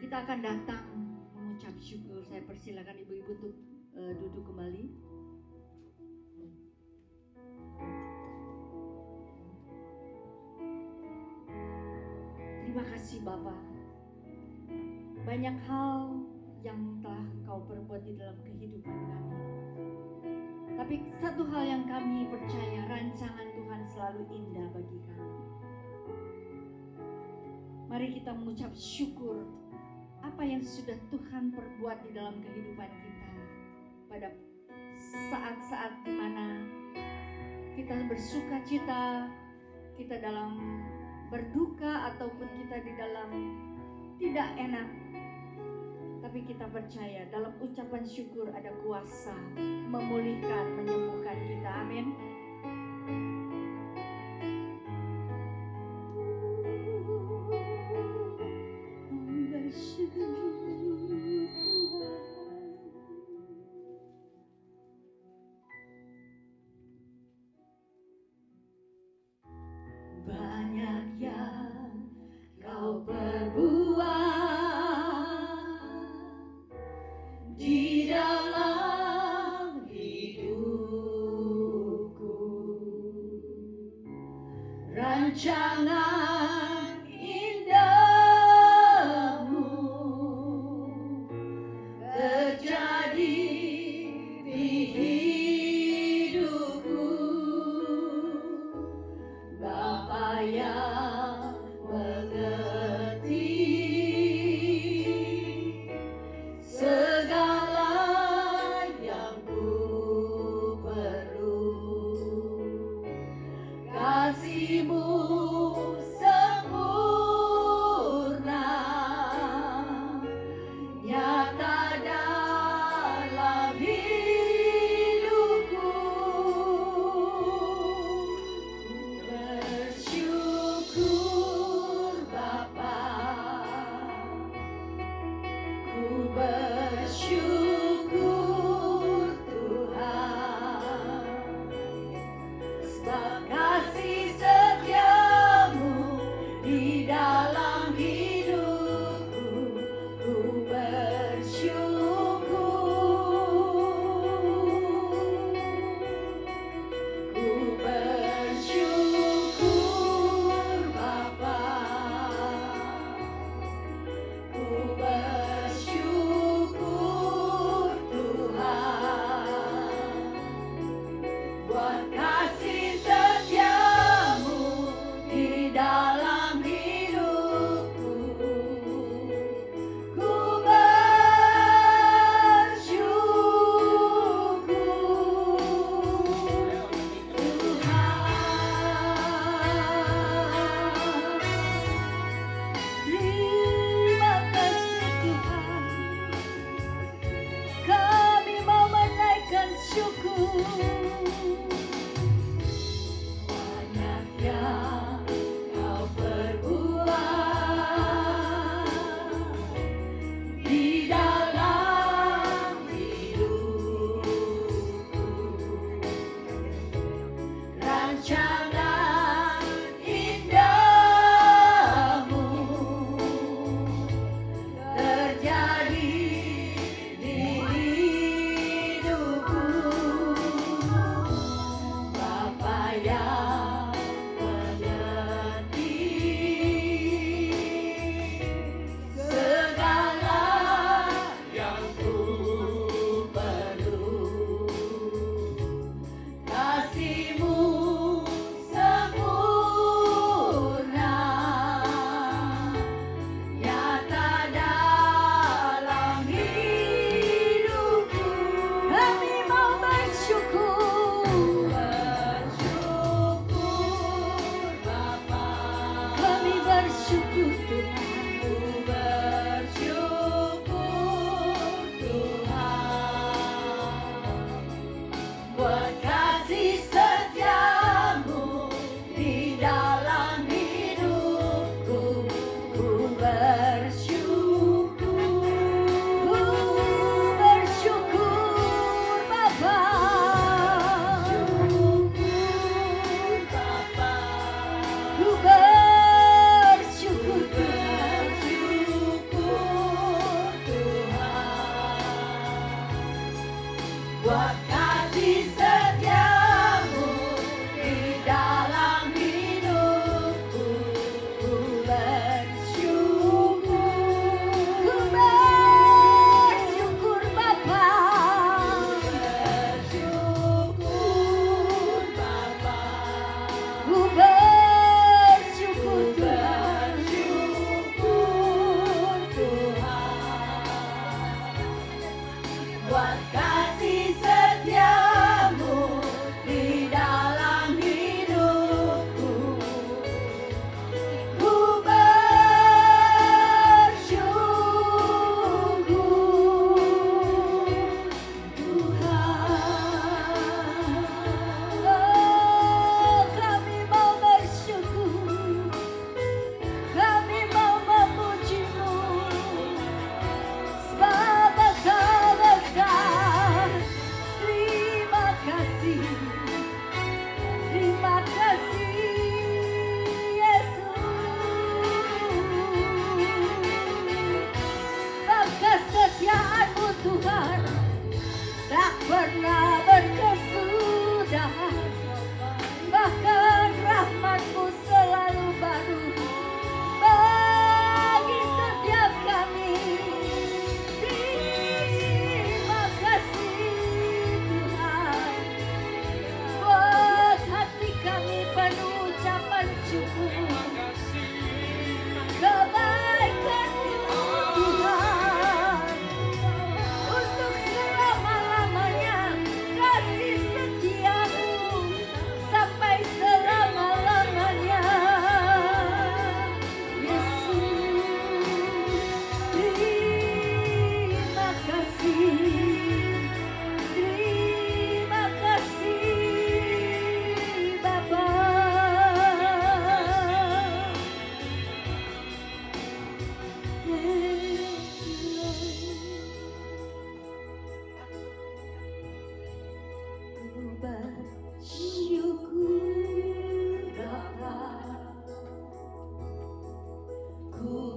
Kita akan datang mengucap syukur. Saya persilakan ibu-ibu untuk duduk kembali. Terima kasih Bapak. Banyak hal yang telah Engkau perbuat di dalam kehidupan kami. Tapi satu hal yang kami percaya, rancangan Tuhan selalu indah bagi kami. Mari kita mengucap syukur apa yang sudah Tuhan perbuat di dalam kehidupan kita pada saat-saat di mana kita bersuka cita, kita dalam berduka ataupun kita di dalam tidak enak. Tapi kita percaya dalam ucapan syukur ada kuasa memulihkan, menyembuhkan kita. Amin. Banyak yang Kau perbuat di dalam hidupku, rancangan indahmu terjadi di hidupku. Bapa yang mengerti segala yang ku perlu, kasih-Mu sempurna nyata dalam hidupku. Bersyukur Bapa, ku bersyukur Tuhan, sebab kasih setia-Mu di dalam hidupku. Ku bersyukur Bapa, ku bersyukur Tuhan, buat kasih setia-Mu di dalam hidupku. Ku bersyukur Tuhan. Terima kasih Tuhan, kami mau menaikkan syukur. Banyak yang Kau perbuat di dalam hidupku, rancangan indahmu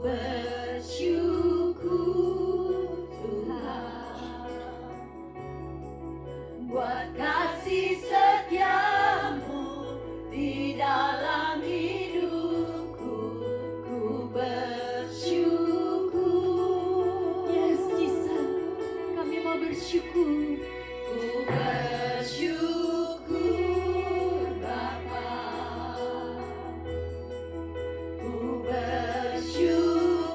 bersyukur Tuhan buat kasih setiamu di dalam hidupku. Ku bersyukur. Yes, Jesus. Kami mau bersyukur. Ku bersyukur Bapa. Ku bersyukur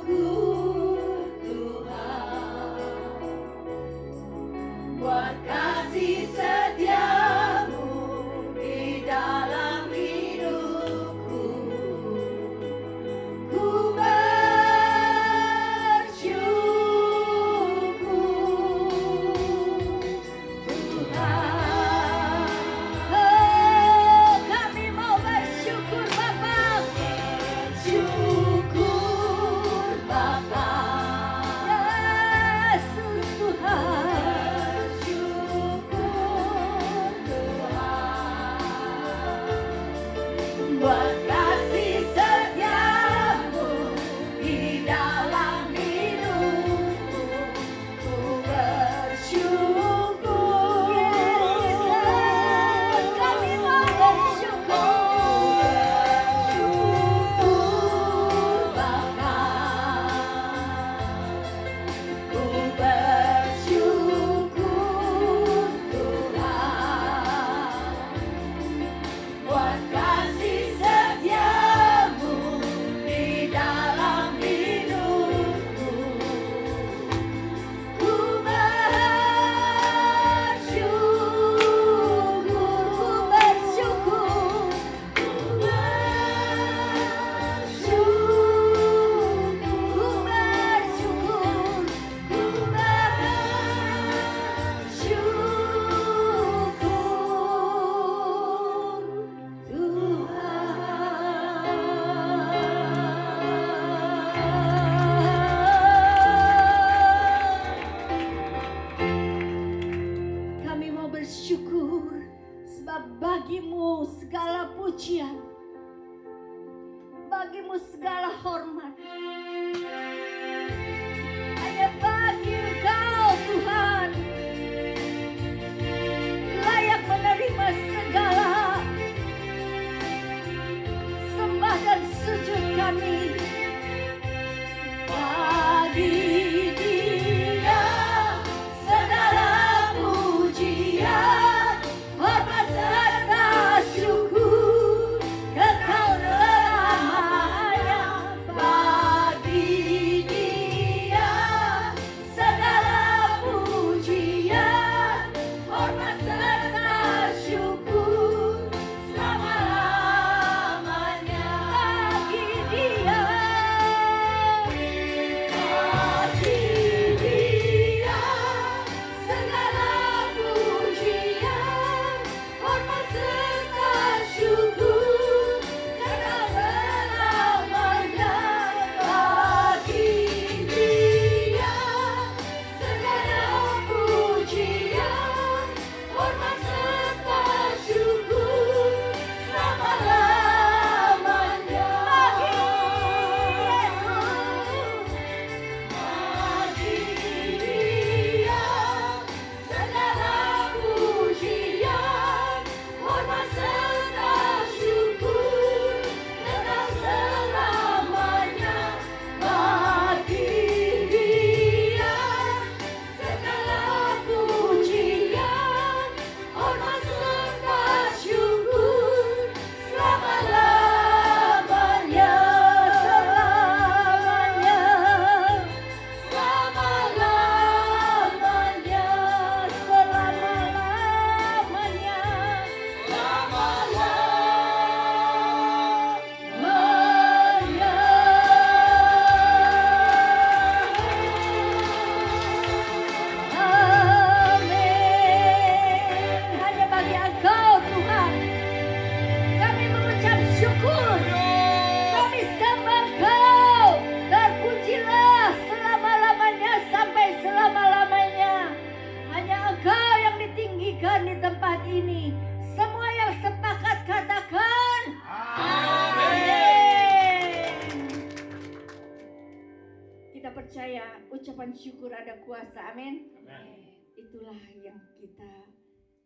kita percaya ucapan syukur ada kuasa, amin. Amin. Itulah yang kita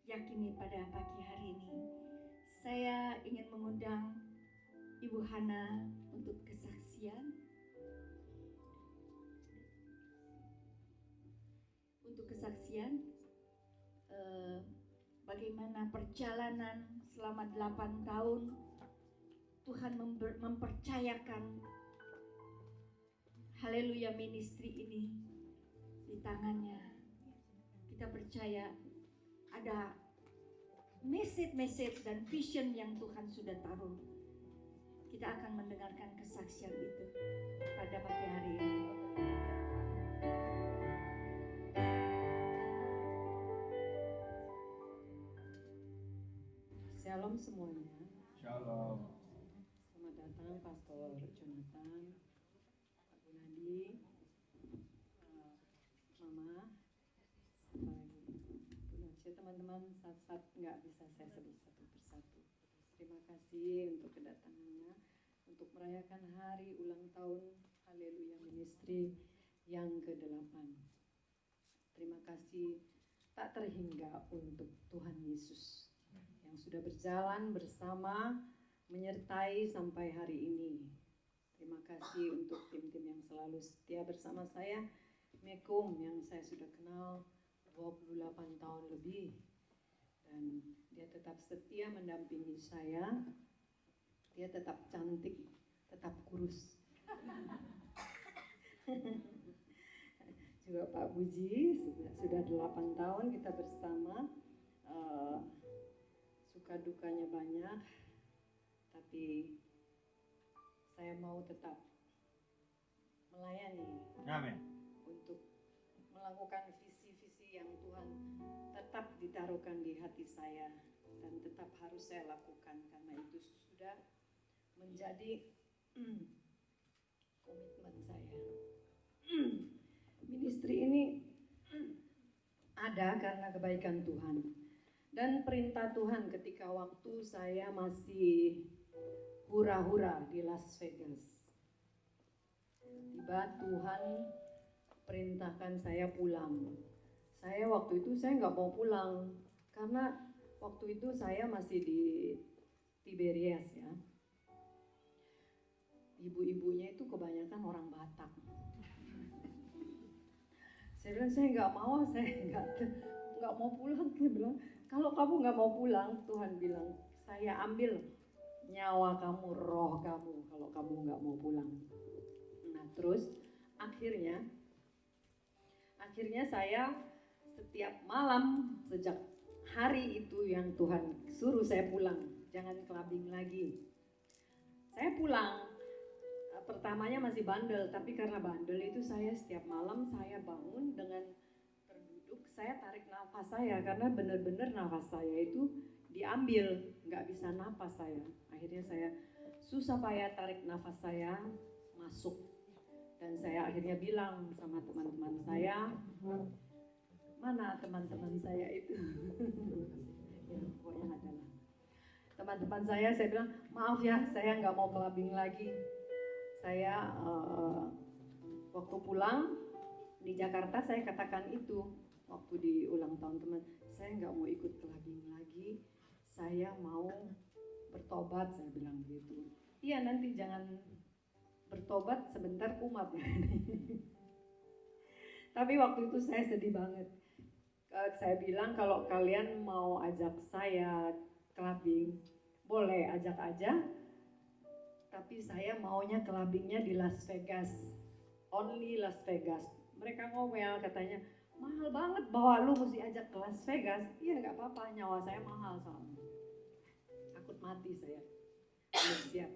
yakini pada pagi hari ini. Saya ingin mengundang Ibu Hana untuk kesaksian. Untuk kesaksian bagaimana perjalanan selama 8 tahun Tuhan mempercayakan Haleluya Ministry ini di tangannya. Kita percaya ada message dan vision yang Tuhan sudah taruh. Kita akan mendengarkan kesaksian itu pada pagi hari ini. Shalom semuanya. Shalom. Selamat datang Pastor Jonathan, Pak Gunadi, Mama, Bu Noce, teman-teman saat-saat nggak bisa saya sebut satu persatu. Terima kasih untuk kedatangannya untuk merayakan hari ulang tahun Haleluya Ministry yang ke-8. Terima kasih tak terhingga untuk Tuhan Yesus yang sudah berjalan bersama, menyertai sampai hari ini. Terima kasih untuk tim-tim yang selalu setia bersama saya. Mekum yang saya sudah kenal 28 tahun lebih. Dan dia tetap setia mendampingi saya. Dia tetap cantik, tetap kurus. Juga Pak Buji, sudah 8 tahun kita bersama. Suka dukanya banyak, tapi saya mau tetap melayani. Amin. Untuk melakukan visi-visi yang Tuhan tetap ditaruhkan di hati saya dan tetap harus saya lakukan karena itu sudah menjadi komitmen saya. Ministry ini ada karena kebaikan Tuhan. Dan perintah Tuhan ketika waktu saya masih hura-hura di Las Vegas. Tiba Tuhan perintahkan saya pulang. Saya waktu itu saya nggak mau pulang karena waktu itu saya masih di Tiberias ya. Ibu-ibunya itu kebanyakan orang Batak. Saya bilang saya nggak mau, saya nggak mau pulang. Dia bilang, kalau kamu nggak mau pulang, Tuhan bilang, saya ambil nyawa kamu, roh kamu, kalau kamu nggak mau pulang. Nah terus akhirnya saya setiap malam sejak hari itu yang Tuhan suruh saya pulang, jangan clubbing lagi. Saya pulang, pertamanya masih bandel, tapi karena bandel itu saya setiap malam saya bangun dengan saya tarik nafas saya karena benar-benar nafas saya itu diambil, nggak bisa nafas saya. Akhirnya saya susah payah tarik nafas saya masuk dan saya akhirnya bilang sama teman-teman saya, mana teman-teman saya itu? Ya, pokoknya adalah teman-teman saya bilang maaf ya, saya nggak mau clubbing lagi. Saya waktu pulang di Jakarta saya katakan itu. Waktu di ulang tahun teman, saya nggak mau ikut clubbing lagi, saya mau bertobat, saya bilang begitu. Iya nanti jangan bertobat sebentar kumat. Tapi waktu itu saya sedih banget. Saya bilang kalau kalian mau ajak saya clubbing, boleh ajak aja. Tapi saya maunya clubbingnya di Las Vegas, only Las Vegas. Mereka ngomel katanya, mahal banget bawa lu mesti ajak ke Las Vegas. Iya nggak apa-apa, nyawa saya mahal soalnya. Takut mati saya. Belum siap.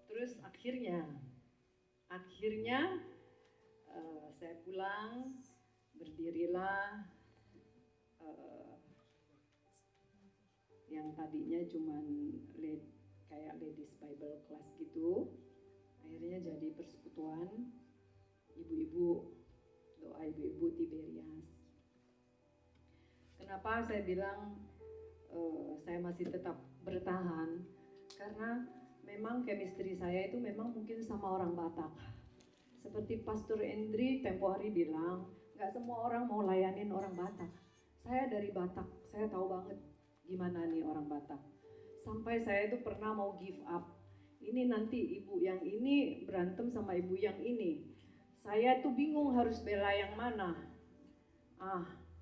Terus akhirnya saya pulang, berdirilah yang tadinya cuman kayak ladies Bible class gitu. Akhirnya jadi persekutuan ibu-ibu, doa ibu-ibu Tiberias. Kenapa saya bilang saya masih tetap bertahan? Karena memang chemistry saya itu memang mungkin sama orang Batak. Seperti Pastor Endri tempo hari bilang, nggak semua orang mau layanin orang Batak. Saya dari Batak, saya tahu banget gimana nih orang Batak. Sampai saya itu pernah mau give up. Ini nanti ibu yang ini berantem sama ibu yang ini. Saya tuh bingung harus bela yang mana.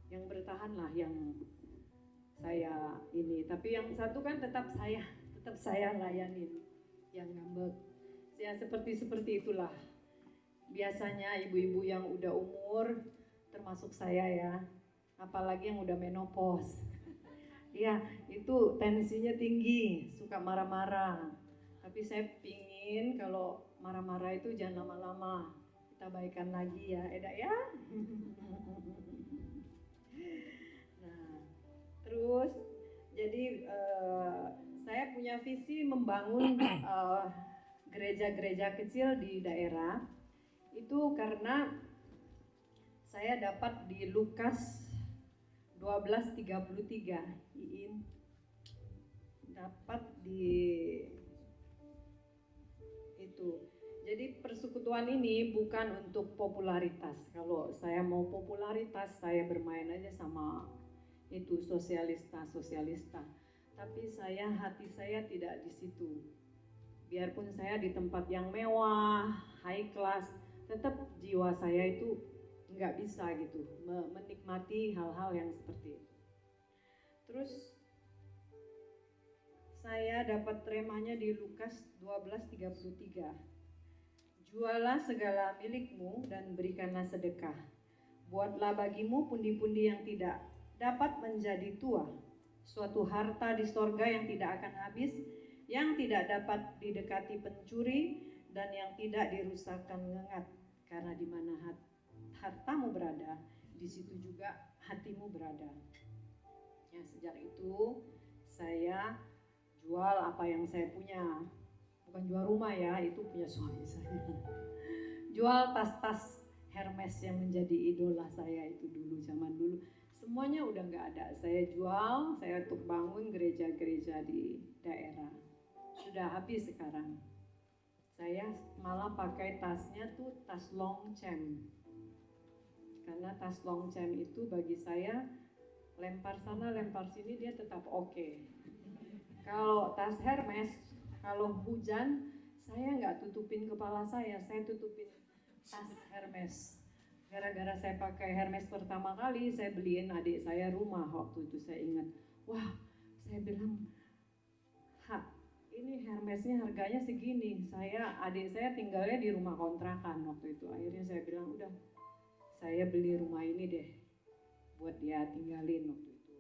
Yang bertahan lah yang saya ini. Tapi yang satu kan tetap saya layanin yang ngambek. Ya seperti itulah. Biasanya ibu-ibu yang udah umur, termasuk saya ya, apalagi yang udah menopause. Ya itu tensinya tinggi, suka marah-marah. Tapi saya pingin kalau marah-marah itu jangan lama-lama. Kita baikan lagi ya, Eda ya. Nah, terus jadi saya punya visi membangun gereja-gereja kecil di daerah. Itu karena saya dapat di Lukas 12:33, Iin dapat di itu. Jadi persekutuan ini bukan untuk popularitas. Kalau saya mau popularitas, saya bermain aja sama itu sosialista. Tapi hati saya tidak di situ. Biarpun saya di tempat yang mewah, high class, tetap jiwa saya itu nggak bisa gitu menikmati hal-hal yang seperti itu. Terus saya dapat remanya di Lukas 12:33. Jualah segala milikmu dan berikanlah sedekah. Buatlah bagimu pundi-pundi yang tidak dapat menjadi tua, suatu harta di sorga yang tidak akan habis, yang tidak dapat didekati pencuri, dan yang tidak dirusakkan ngengat. Karena di mana hartamu berada, di situ juga hatimu berada. Ya, sejak itu saya jual apa yang saya punya. Bukan jual rumah ya, itu punya suami saya. Jual tas-tas Hermes yang menjadi idola saya itu dulu, zaman dulu. Semuanya udah nggak ada. Saya jual, saya untuk bangun gereja-gereja di daerah. Sudah habis sekarang. Saya malah pakai tasnya tuh tas Longchamp. Karena tas Longchamp itu bagi saya lempar sana lempar sini dia tetap oke. Kalau tas Hermes, kalau hujan saya nggak tutupin kepala saya tutupin tas Hermes. Gara-gara saya pakai Hermes pertama kali, saya beliin adik saya rumah waktu itu. Saya ingat, wah, saya bilang, ini Hermesnya harganya segini. Adik saya tinggalnya di rumah kontrakan waktu itu. Akhirnya saya bilang, udah, saya beli rumah ini deh, buat dia tinggalin waktu itu.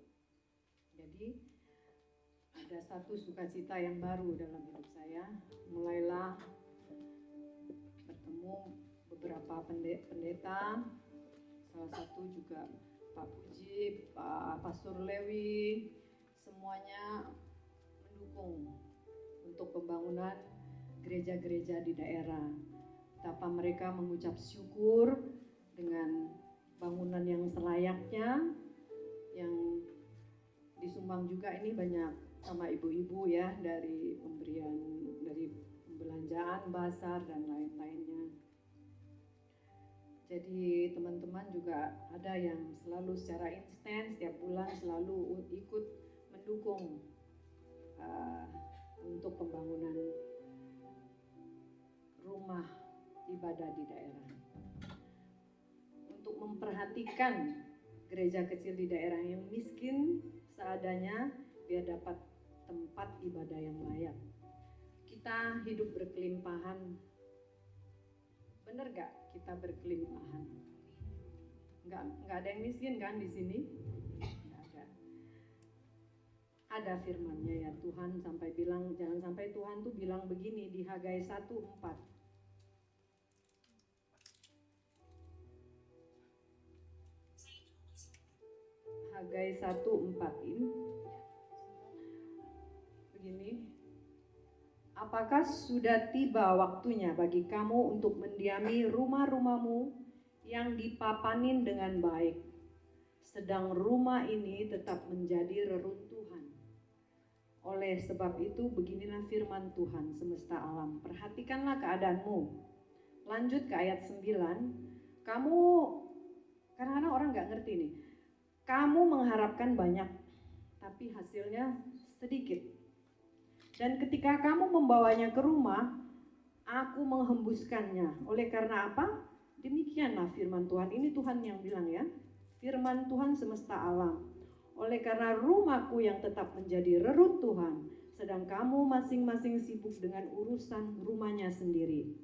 Jadi ada satu sukacita yang baru dalam hidup saya. Mulailah bertemu beberapa pendeta, salah satu juga Pak Puji, Pak Pastor Lewi, semuanya mendukung untuk pembangunan gereja-gereja di daerah. Betapa mereka mengucap syukur dengan bangunan yang selayaknya, yang disumbang juga ini banyak sama ibu-ibu ya, dari pemberian, dari pembelanjaan, basar dan lain-lainnya. Jadi teman-teman juga ada yang selalu secara instan setiap bulan selalu ikut mendukung untuk pembangunan rumah ibadah di daerah. Untuk memperhatikan gereja kecil di daerah yang miskin seadanya biar dapat tempat ibadah yang layak. Kita hidup berkelimpahan. Bener gak kita berkelimpahan? Nggak ada yang miskin kan di sini? Nggak ada. Ada firman-Nya ya, Tuhan sampai bilang, jangan sampai Tuhan tuh bilang begini di Hagai 1:4. Hagai 1:4 ini begini. Apakah sudah tiba waktunya bagi kamu untuk mendiami rumah-rumahmu yang dipapanin dengan baik, sedang rumah ini tetap menjadi reruntuhan? Oleh sebab itu beginilah firman Tuhan semesta alam, perhatikanlah keadaanmu. lanjut ke ayat 9, kamu, kadang-kadang orang nggak ngerti nih, kamu mengharapkan banyak, tapi hasilnya sedikit. Dan ketika kamu membawanya ke rumah, aku menghembuskannya. Oleh karena apa? Demikianlah firman Tuhan. Ini Tuhan yang bilang ya, firman Tuhan semesta alam. Oleh karena rumahku yang tetap menjadi reruntuhan, sedang kamu masing-masing sibuk dengan urusan rumahnya sendiri.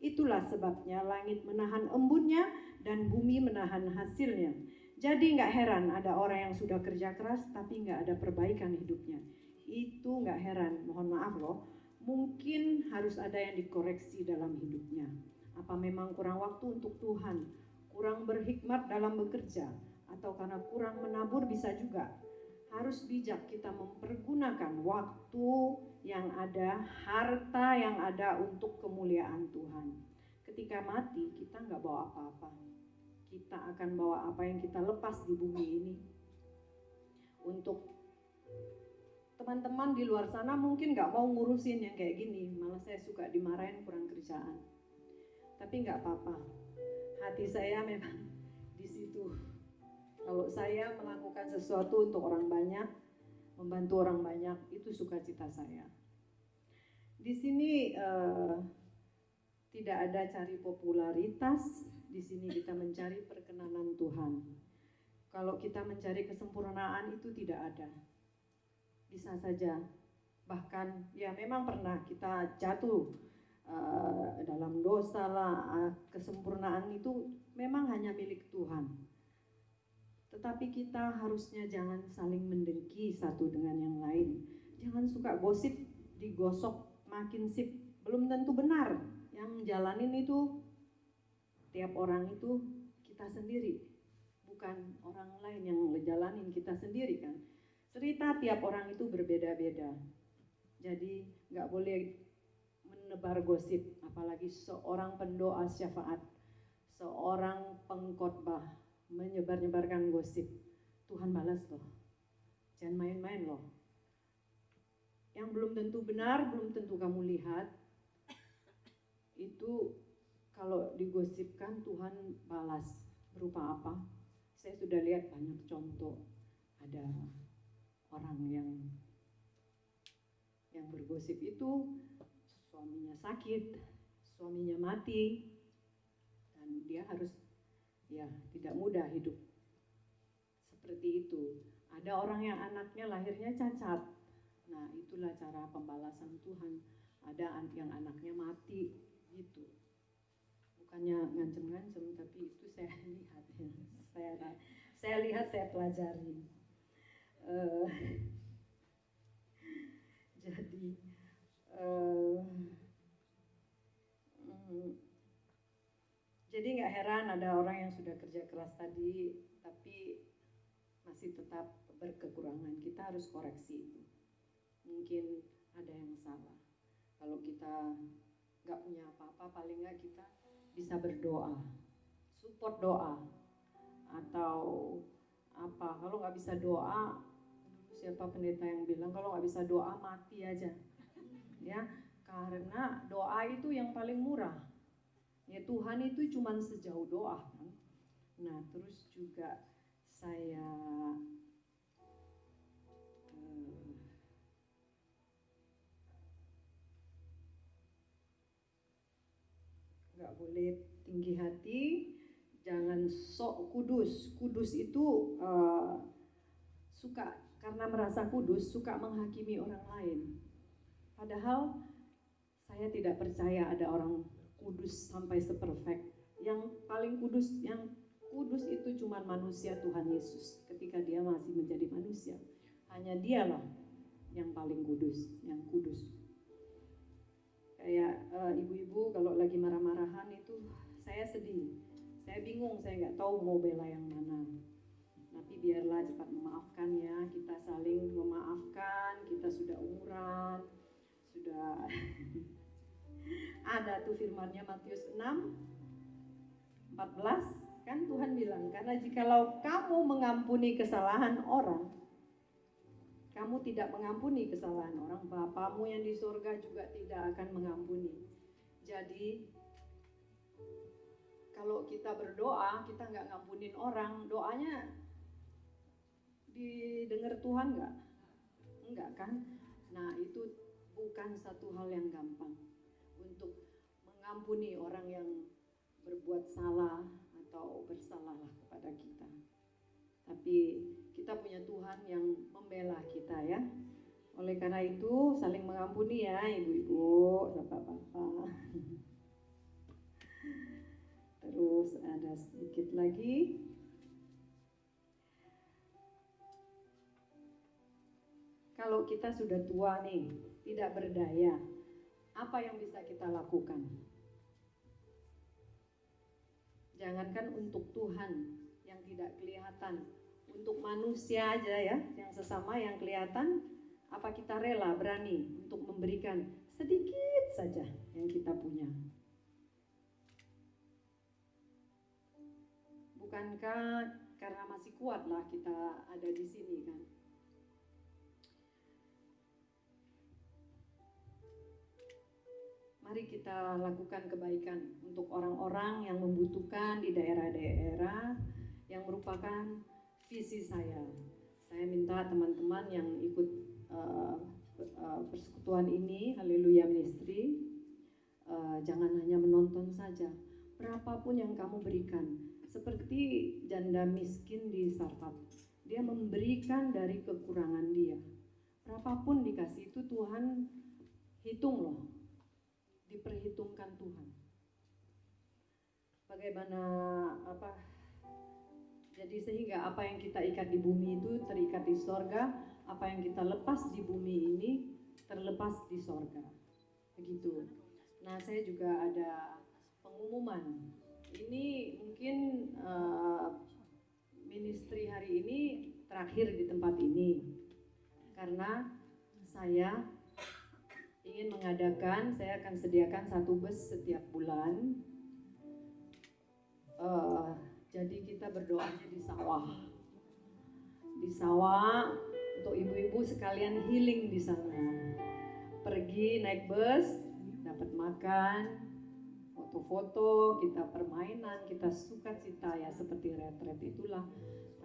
Itulah sebabnya langit menahan embunnya dan bumi menahan hasilnya. Jadi nggak heran ada orang yang sudah kerja keras tapi nggak ada perbaikan hidupnya. Itu nggak heran, mohon maaf loh. Mungkin harus ada yang dikoreksi dalam hidupnya. Apa memang kurang waktu untuk Tuhan? Kurang berhikmat dalam bekerja? Atau karena kurang menabur? Bisa juga. Harus bijak kita mempergunakan waktu yang ada, harta yang ada untuk kemuliaan Tuhan. Ketika mati, kita nggak bawa apa-apa. Kita akan bawa apa yang kita lepas di bumi ini. Untuk teman-teman di luar sana mungkin nggak mau ngurusin yang kayak gini, malah saya suka dimarahin kurang kerjaan. Tapi nggak apa-apa, hati saya memang di situ. Kalau saya melakukan sesuatu untuk orang banyak, membantu orang banyak, itu sukacita saya. Di sini tidak ada cari popularitas, di sini kita mencari perkenanan Tuhan. Kalau kita mencari kesempurnaan itu tidak ada. Bisa saja, bahkan ya memang pernah kita jatuh dalam dosa lah, kesempurnaan itu memang hanya milik Tuhan. Tetapi kita harusnya jangan saling mendengki satu dengan yang lain. Jangan suka gosip, digosok makin sip, belum tentu benar. Yang jalanin itu tiap orang itu kita sendiri, bukan orang lain yang ngejalanin, kita sendiri kan. Cerita tiap orang itu berbeda-beda. Jadi nggak boleh menebar gosip, apalagi seorang pendoa syafaat, seorang pengkhotbah menyebar-nyebarkan gosip. Tuhan balas loh. Jangan main-main loh. Yang belum tentu benar, belum tentu kamu lihat, itu kalau digosipkan Tuhan balas. Berupa apa? Saya sudah lihat banyak contoh. Ada orang yang bergosip itu suaminya sakit, suaminya mati, dan dia harus tidak mudah hidup seperti itu. Ada orang yang anaknya lahirnya cacat. Nah, itulah cara pembalasan Tuhan. Ada yang anaknya mati gitu. Bukannya ngancem-ngancem, tapi itu saya lihat ya. Saya lihat, saya pelajari. Jadi nggak heran ada orang yang sudah kerja keras tadi, tapi masih tetap berkekurangan. Kita harus koreksi itu. Mungkin ada yang salah. Kalau kita nggak punya apa-apa, paling nggak kita bisa berdoa, support doa, atau apa. Kalau nggak bisa doa, siapa pendeta yang bilang kalau nggak bisa doa mati aja, ya. Karena doa itu yang paling murah. Ya Tuhan itu cuma sejauh doa kan. Nah terus juga saya nggak boleh tinggi hati, jangan sok kudus. Kudus itu suka karena merasa kudus, suka menghakimi orang lain. Padahal saya tidak percaya ada orang kudus sampai seperfect. Yang paling kudus, yang kudus itu cuma manusia Tuhan Yesus. Ketika dia masih menjadi manusia, hanya dialah yang paling kudus, yang kudus. Kayak ibu-ibu kalau lagi marah-marahan itu saya sedih, saya bingung, saya nggak tahu mau bela yang mana. Tapi biarlah cepat memaafkan ya, kita saling memaafkan, kita sudah umuran, sudah ada tuh firman-Nya Matius 6:14 kan Tuhan bilang, karena jikalau kamu mengampuni kesalahan orang, kamu tidak mengampuni kesalahan orang, Bapamu yang di surga juga tidak akan mengampuni. Jadi Kalau kita berdoa, kita nggak ngampunin orang, doanya didengar Tuhan nggak? Enggak kan? Nah itu bukan satu hal yang gampang untuk mengampuni orang yang berbuat salah atau bersalahlah kepada kita. Tapi kita punya Tuhan yang membela kita ya. Oleh karena itu saling mengampuni ya ibu-ibu, bapak-bapak. Terus ada sedikit lagi. Kalau kita sudah tua nih, tidak berdaya, apa yang bisa kita lakukan? Jangankan untuk Tuhan yang tidak kelihatan, untuk manusia aja ya, yang sesama yang kelihatan, apa kita rela, berani untuk memberikan sedikit saja yang kita punya? Bukankah karena masih kuatlah kita ada di sini kan? Mari kita lakukan kebaikan untuk orang-orang yang membutuhkan di daerah-daerah yang merupakan visi saya. Saya minta teman-teman yang ikut persekutuan ini, Haleluya Ministry, jangan hanya menonton saja. Berapapun yang kamu berikan, seperti janda miskin di Sarfat, dia memberikan dari kekurangan dia. Berapapun dikasih itu Tuhan hitung loh. Diperhitungkan Tuhan. Bagaimana jadi sehingga apa yang kita ikat di bumi itu terikat di sorga, apa yang kita lepas di bumi ini terlepas di sorga. Begitu. Nah saya juga ada pengumuman. Ini mungkin ministry hari ini terakhir di tempat ini karena saya ingin mengadakan, saya akan sediakan 1 bus setiap bulan. Jadi kita berdoanya di sawah. Di sawah untuk ibu-ibu sekalian healing di sana. Pergi naik bus, dapat makan, foto-foto, kita permainan, kita sukacita ya seperti retret itulah.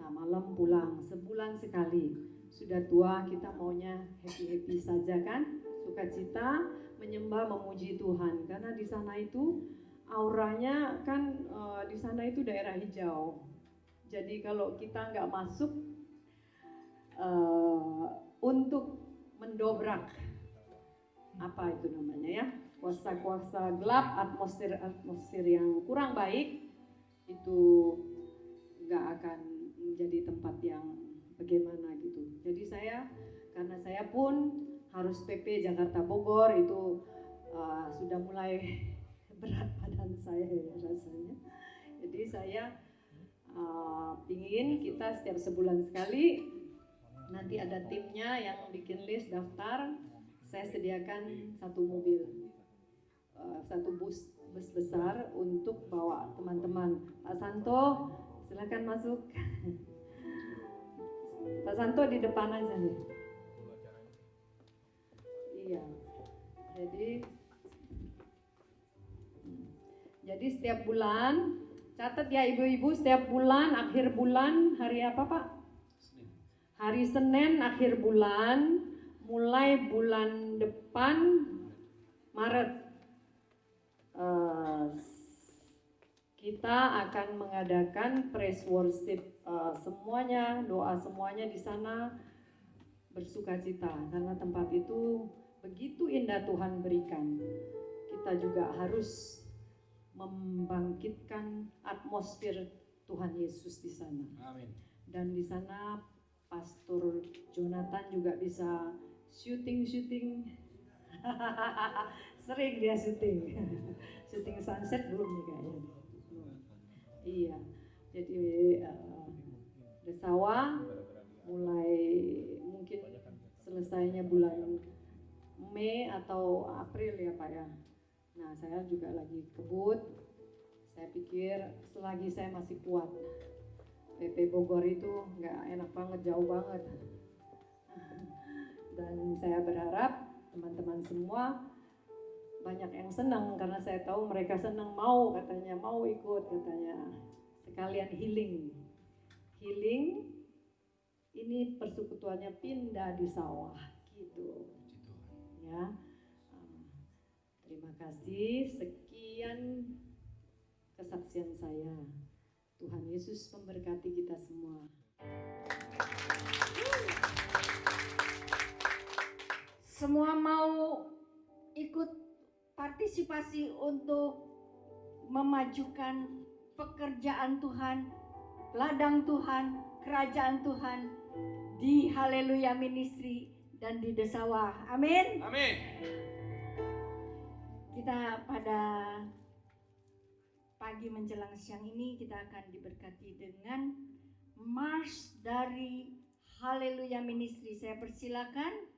Nah, malam pulang sebulan sekali. Sudah tua kita maunya happy-happy saja kan? Sukacita, menyembah, memuji Tuhan karena di sana itu auranya kan di sana itu daerah hijau. Jadi kalau kita nggak masuk untuk mendobrak apa itu namanya ya, kuasa-kuasa gelap, atmosfer yang kurang baik, itu nggak akan menjadi tempat yang bagaimana gitu. Jadi karena saya pun harus PP Jakarta Bogor itu sudah mulai berat badan saya ya rasanya. Jadi saya ingin kita setiap sebulan sekali nanti ada timnya yang bikin list daftar, saya sediakan 1 mobil, 1 bus besar untuk bawa teman-teman. Pak Santo silakan masuk. Pak Santo di depan aja nih. Iya, jadi setiap bulan, catat ya ibu-ibu, setiap bulan, akhir bulan, hari apa Pak? Hari Senin akhir bulan, mulai bulan depan, Maret, kita akan mengadakan praise worship, semuanya, doa semuanya di sana bersukacita, karena tempat itu begitu indah Tuhan berikan. Kita juga harus membangkitkan atmosfer Tuhan Yesus di sana. Amin. Dan di sana Pastor Jonathan juga bisa syuting. Sering dia syuting. Syuting sunset belum nih kayaknya. Iya. Jadi di sawah mulai mungkin selesainya bulan Mei atau April ya Pak ya. Nah saya juga lagi kebut. Saya pikir selagi saya masih kuat, PP Bogor itu nggak enak banget, jauh banget. Dan saya berharap teman-teman semua banyak yang senang karena saya tahu mereka senang, mau katanya, mau ikut katanya. Sekalian healing. Healing ini persekutuannya pindah di sawah gitu. Ya. Terima kasih, sekian kesaksian saya. Tuhan Yesus memberkati kita semua. Semua mau ikut partisipasi untuk memajukan pekerjaan Tuhan, ladang Tuhan, kerajaan Tuhan di Haleluya Ministry dan di Desawah. Amin. Amin. Kita pada pagi menjelang siang ini kita akan diberkati dengan march dari Haleluya Ministry. Saya persilakan.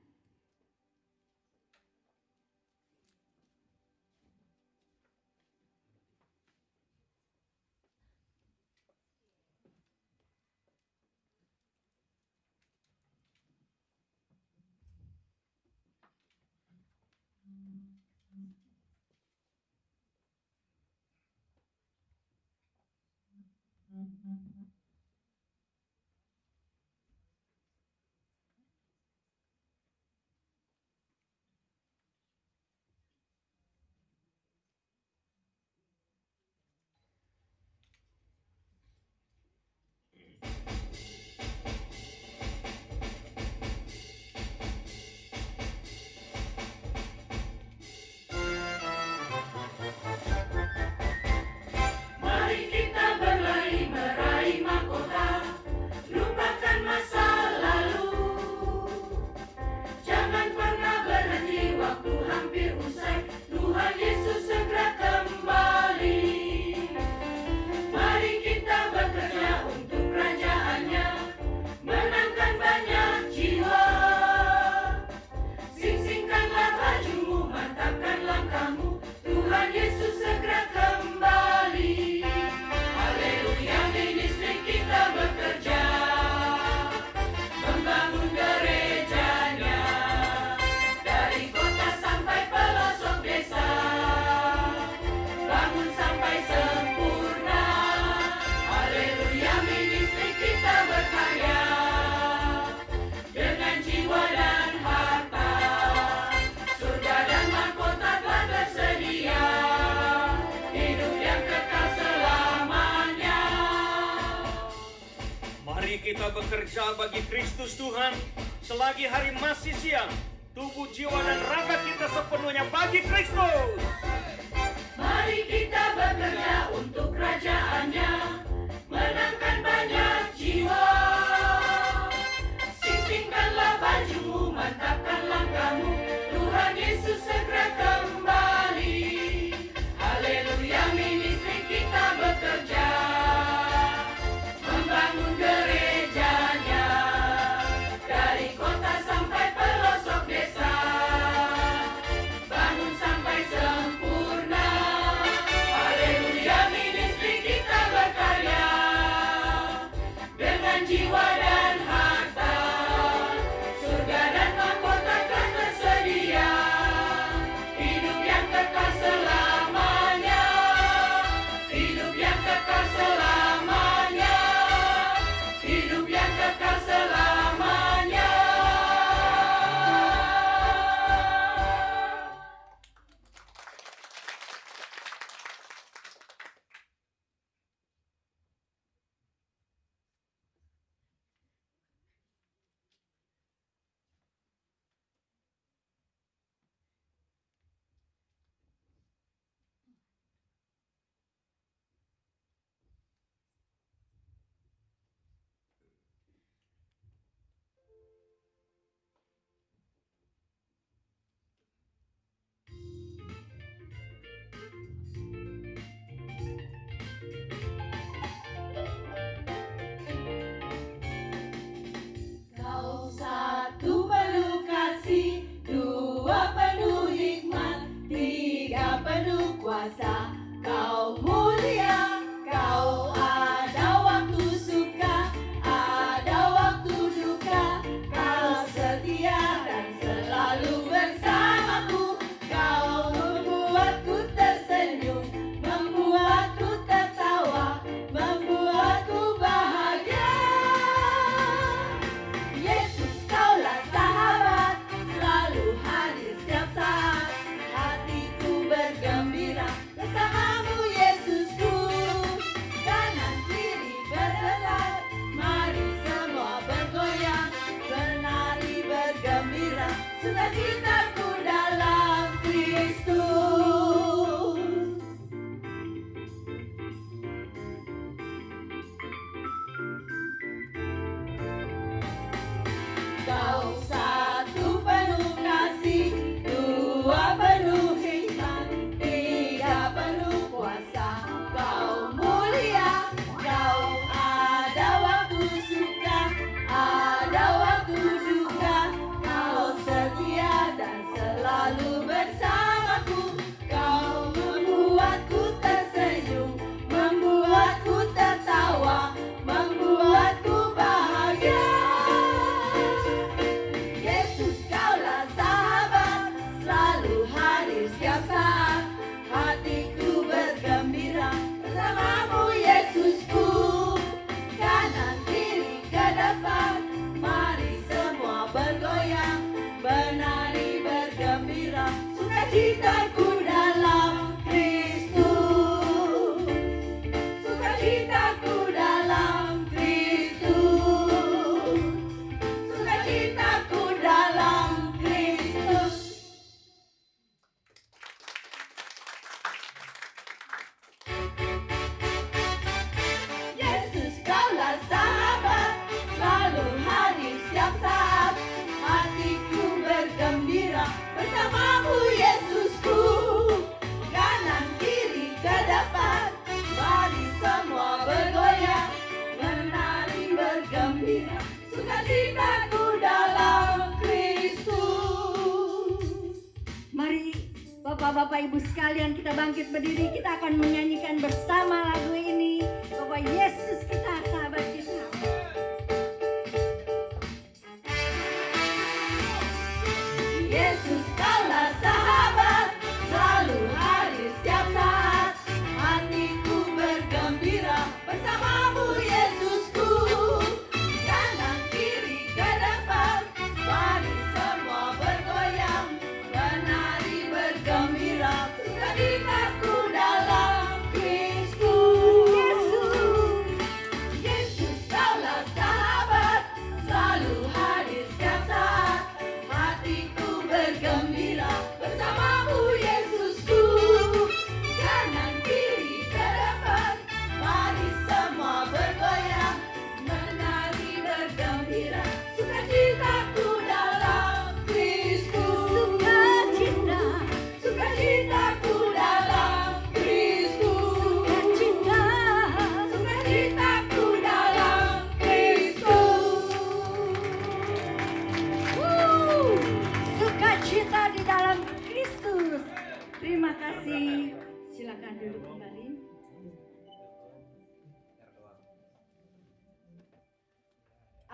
Mari kita berlari meraih mahkota, lupakan masa lalu. Jangan pernah berhenti, waktu hampir usai, Tuhan Yesus segera kembali. Mari kita bekerja untuk kerajaannya, menangkan banyak jiwa. Sing-singkanlah bajumu, mantapkan langkahmu, Tuhan Yesus segera kembali. Haleluya, ministry kita bekerja, membangun gerejanya, dari kota sampai pelosok desa, bangun sampai sempurna. Haleluya, ministry kita berkarya, dengan jiwa dan harta, surga dan mahkota telah tersedia, hidup yang kekal selamanya. Mari kita bekerja bagi Kristus Tuhan selagi hari masih siang. Tubuh, jiwa, dan raga kita sepenuhnya bagi Kristus. Mari kita bekerja untuk kerajaannya, menangkan banyak jiwa. Sing-singkanlah bajumu, mantapkan langkahmu, Tuhan Yesus segera kembali. Haleluya, ministry kita bekerja, membangun gerejanya, dari kota sampai pelosok desa, bangun sampai sempurna. Haleluya, ministry kita Bapak Ibu sekalian, kita bangkit berdiri, kita akan menyanyikan bersama lagu ini bahwa Yesus kita, sahabat kita. Yesus kaulah sahabat, selalu hadir setiap saat. Hatiku bergembira bersamamu Yesusku. Kanan kiri ke depan, mari semua bergoyang, menari bergembira, sukacitaku dalam Kristus. Yesus kaulah sahabat, selalu hadir setiap saat. Hatiku bergembira bersamamu Yesusku. Kanan kiri ke depan, mari semua bergoyang, menari bergembira, sukacitaku dalam Kristus. Sukacitaku dalam Kristus. Sukacitaku dalam Kristus. Sukacita di dalam Kristus. Terima kasih. Silakan duduk kembali.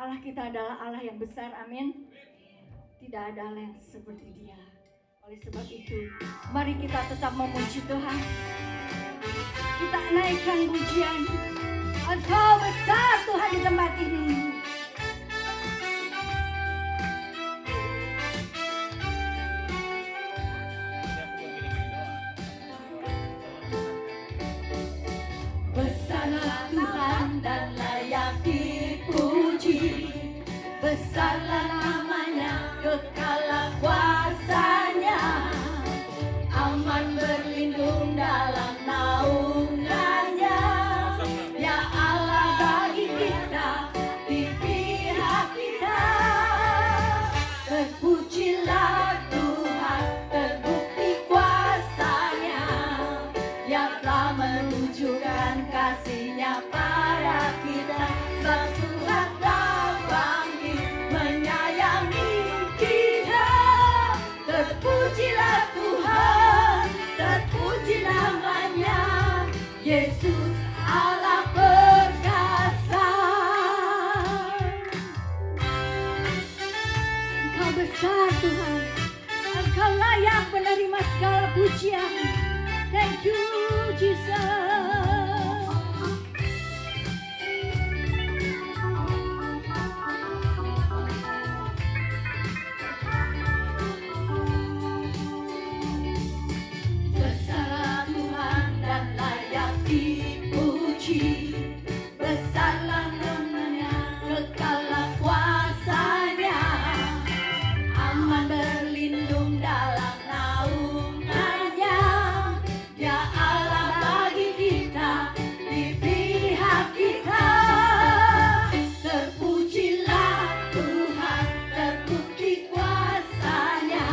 Allah kita adalah Allah yang besar, amin. Tidak ada Allah yang seperti Dia. Oleh sebab itu, mari kita tetap memuji Tuhan. Kita naikkan pujian. Engkau besar Tuhan di tempat ini. Besarlah Tuhan dan layak dipuji. Besarlah namanya, kekalah kuasanya. Aman berlindung dalam naungannya. Ya Allah bagi kita, di pihak kita. Terpujilah Tuhan, terbukti kuasanya. Dia telah menunjukkan kasih-Nya pada kita. Sebab Tuhan telah bangkit menyayangi kita. Terpujilah Tuhan, terpuji namanya, Yesus Allah perkasa. Engkau besar Tuhan. Engkau layak menerima segala pujian. Thank you Jesus. Besarlah Tuhan dan layak dipuji. Besarlah namanya, kekalah kuasanya. Aman berlindung dalam naungannya. Ya Allah bagi kita, di pihak kita. Terpujilah Tuhan, terbukti kuasanya.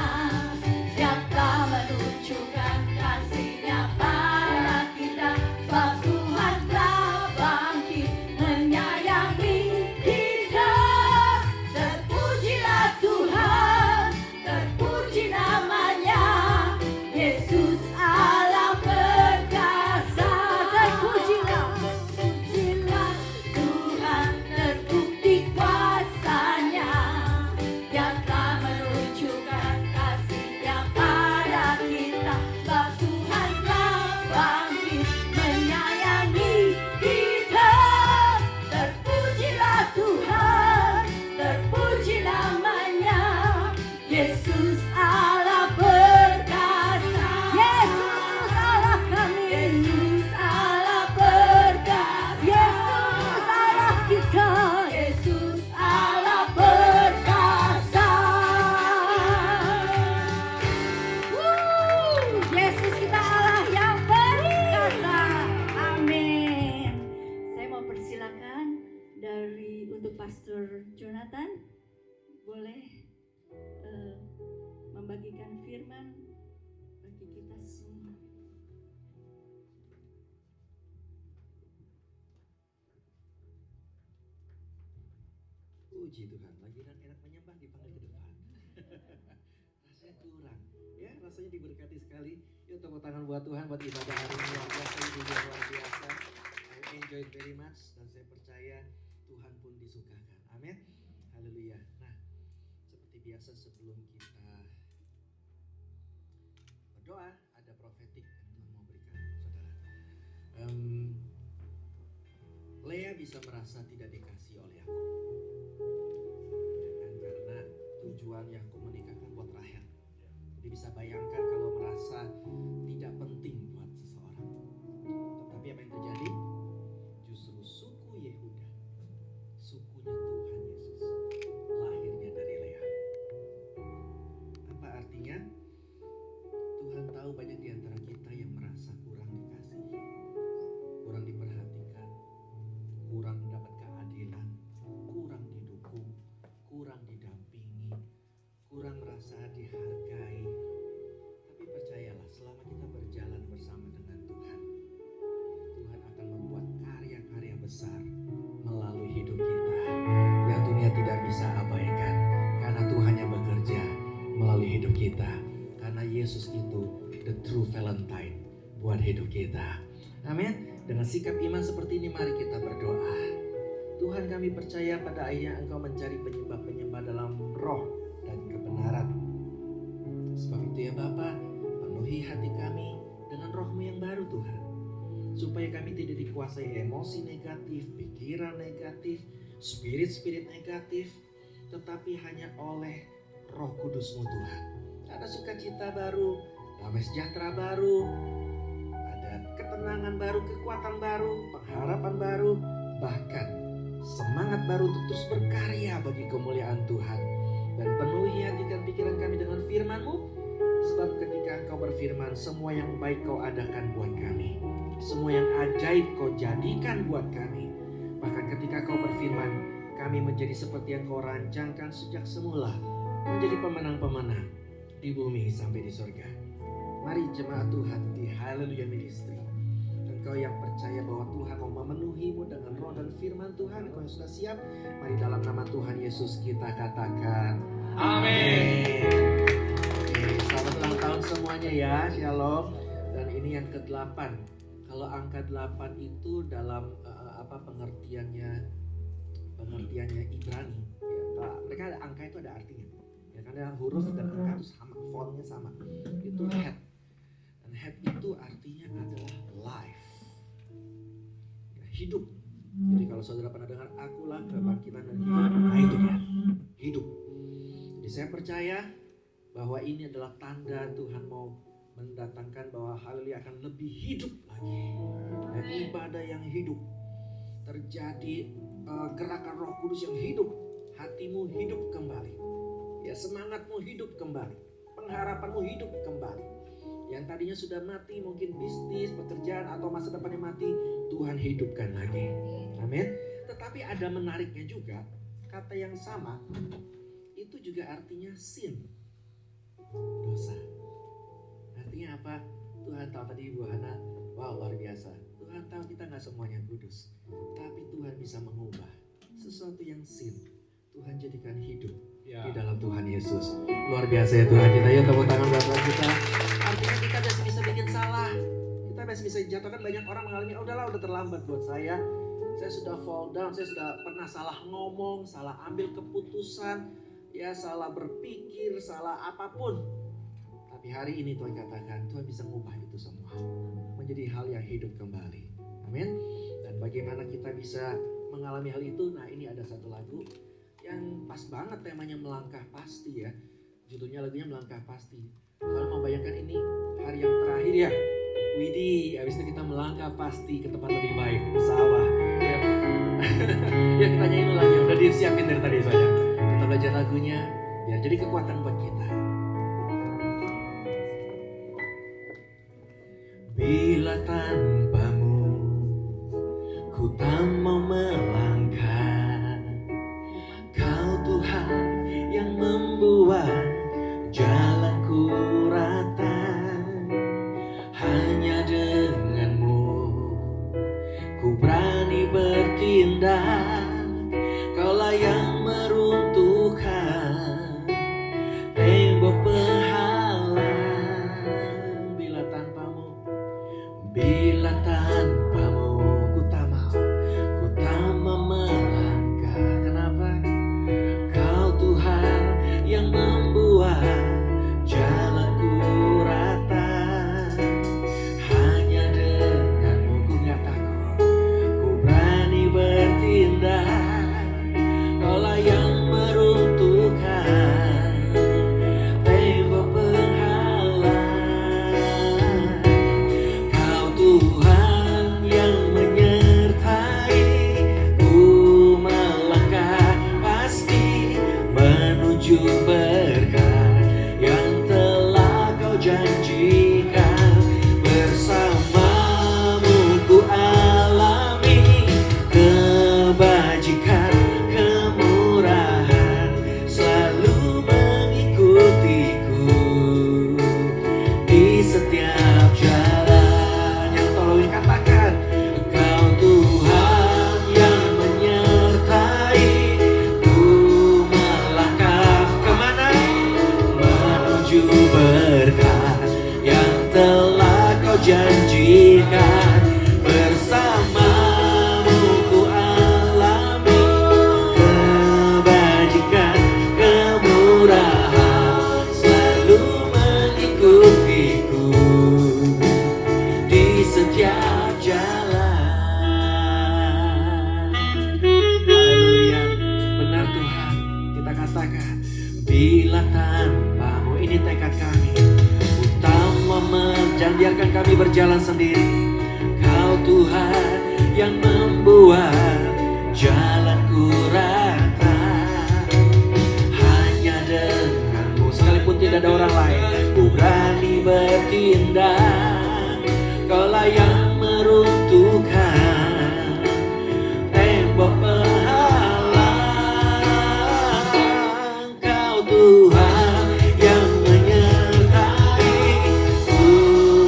Dia telah menunjukkan kasih-Nya pada kita. Sebab Tuhan telah bangkit menyayangi kita. Terpujilah Tuhan, terpuji namanya, Yesus Allah perkasa. Terpujilah, terpujilah Tuhan, terbukti kuasanya. Dia telah menunjukkan kasih-Nya pada kita. Sebab Tuhan telah bangkit menyayangi kita. Terpujilah Tuhan, terpuji namanya, Yesus Allah perkasa. Yesus Allah kami. Yesus Allah perkasa. Yesus Allah kita. Yesus Allah perkasa. Yesus kita Allah yang perkasa. Amin. Saya mau persilakan untuk Pastor Jonathan, boleh membagikan firman bagi kita semua. Puji Tuhan, lagi enak menyembah dipanggil ke depan. saya kurang. Ya, rasanya diberkati sekali. Yuk tepuk tangan buat Tuhan, buat ibadah hari ini luar biasa, ini luar biasa. I enjoy it very much dan saya percaya Tuhan pun disukakan. Amin. Haleluya. Nah, seperti biasa sebelum kita berdoa, ada profetik yang Tuhan mau berikan saudara. Lea bisa merasa tidak dikasih oleh aku, ya kan? Karena tujuan Yakub menikahkan buat Rahel. Jadi bisa bayangkan kalau merasa tidak penting buat seseorang. Tetapi apa yang terjadi? Justru suku Yehuda, sukunya Tuhan Yesus, lahirnya dari Lea. Apa artinya? Tuhan tahu banyak di antara kita yang merasa kurang dikasih, kurang diperhatikan, kurang mendapat keadilan, kurang didukung, kurang didampingi, kurang merasa dihargai. Tapi percayalah, selama kita berjalan bersama dengan Tuhan, Tuhan akan membuat karya-karya besar melalui hidup kita yang dunia tidak bisa abaikan, karena Tuhan yang bekerja melalui hidup kita. Karena Yesus itu the true Valentine buat hidup kita. Amin. Dengan sikap iman seperti ini, mari kita berdoa. Tuhan, kami percaya pada akhirnya Engkau mencari penyembah-penyembah dalam roh dan kebenaran. Sebab itu ya Bapa, penuhi hati kami dengan roh-Mu yang baru Tuhan, supaya kami tidak dikuasai emosi negatif, pikiran negatif, spirit-spirit negatif, tetapi hanya oleh Roh Kudus-Mu Tuhan. Ada sukacita baru, damai sejahtera baru, ada ketenangan baru, kekuatan baru, pengharapan baru, bahkan semangat baru untuk terus berkarya bagi kemuliaan Tuhan. Dan penuhi hati dan pikiran kami dengan firman-Mu, sebab ketika Engkau berfirman, semua yang baik Kau adakan buat kami, semua yang ajaib Kau jadikan buat kami. Bahkan ketika Kau berfirman, kami menjadi seperti yang Kau rancangkan sejak semula, menjadi pemenang-pemenang di bumi sampai di surga. Mari jemaat Tuhan di Haleluya Ministry, engkau yang percaya bahwa Tuhan mau memenuhimu dengan roh dan firman Tuhan, engkau yang sudah siap, mari dalam nama Tuhan Yesus kita katakan amin. Selamat ulang tahun semuanya ya, shalom. Dan ini yang ke-8. Kalau angka 8 itu dalam pengertiannya Ibrani ya, mereka ada angka itu ada artinya. Ya, karena huruf dan angka itu sama, fontnya sama. Itu head. Dan head itu artinya adalah life. Ya, hidup. Jadi kalau saudara pernah dengar akulah kebangkitan dan hidup, nah itu dia, hidup. Jadi saya percaya bahwa ini adalah tanda Tuhan mau mendatangkan bahwa haleluya akan lebih hidup lagi. Dan ibadah yang hidup. Terjadi gerakan Roh Kudus yang hidup. Hatimu hidup kembali. Ya, semangatmu hidup kembali, pengharapanmu hidup kembali. Yang tadinya sudah mati, mungkin bisnis, pekerjaan atau masa depannya mati, Tuhan hidupkan lagi. Amin. Tetapi ada menariknya juga, kata yang sama itu juga artinya sin, dosa. Artinya apa? Tuhan tahu tadi Ibu Hana, wow luar biasa. Tuhan tahu kita nggak semuanya kudus, tapi Tuhan bisa mengubah sesuatu yang sin. Tuhan jadikan hidup di dalam Tuhan Yesus. Luar biasa ya Tuhan kita. Yuk tepuk tangan buat Tuhan kita. Artinya kita masih bisa bikin salah. Kita masih bisa jatuhkan. Banyak orang mengalami, udahlah udah terlambat buat saya. Saya sudah fall down. Saya sudah pernah salah ngomong, salah ambil keputusan, ya salah berpikir, salah apapun. Tapi hari ini Tuhan katakan, Tuhan bisa mengubah itu semua menjadi hal yang hidup kembali. Amin. Dan bagaimana kita bisa mengalami hal itu? Nah, ini ada satu lagu yang pas banget temanya melangkah pasti ya. Judulnya lagunya Melangkah Pasti. Kalau mau bayangkan ini hari yang terakhir ya. Widih, habis itu kita melangkah pasti ke tempat lebih baik, ke sawah. Ya, ya kita nyanyi lagi, udah disiapin dari tadi saja. Kita belajar lagunya, biar jadi kekuatan buat kita. Bila tanpamu ku tak mau melangkah, Kau Tuhan yang membuat jalanku rata. Hanya denganmu ku berani bertindak. Kaulah yang meruntuhkan tembok Bila tanpamu, ini tekad kami. Jangan biarkan kami berjalan sendiri. Kau Tuhan yang membuat jalanku rata. Hanya denganmu, sekalipun tidak ada orang lain, ku berani bertindak. Kaulah yang meruntuhkan tembok penghalang. Kau Tuhan yang menyertai, ku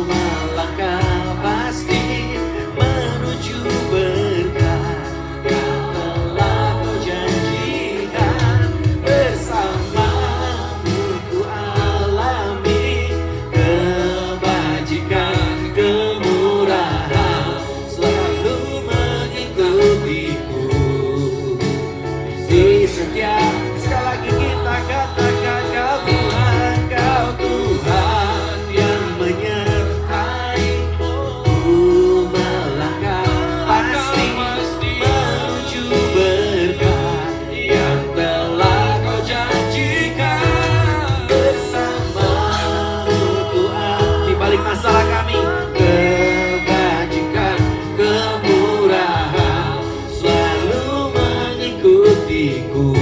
melangkah pasti menuju berkat yang telah kau janjikan. Bersamamu ku alami kebajikan, kemurahan selalu mengikutiku. Di setiap, sekali lagi kita katakan, kau Tuhan, kau Tuhan yang menyertai, ku melangkah pasti menuju berkat yang telah kau janjikan. Bersamamu Tuhan, di balik masalah kami, kebajikan, kemurahan selalu mengikutiku.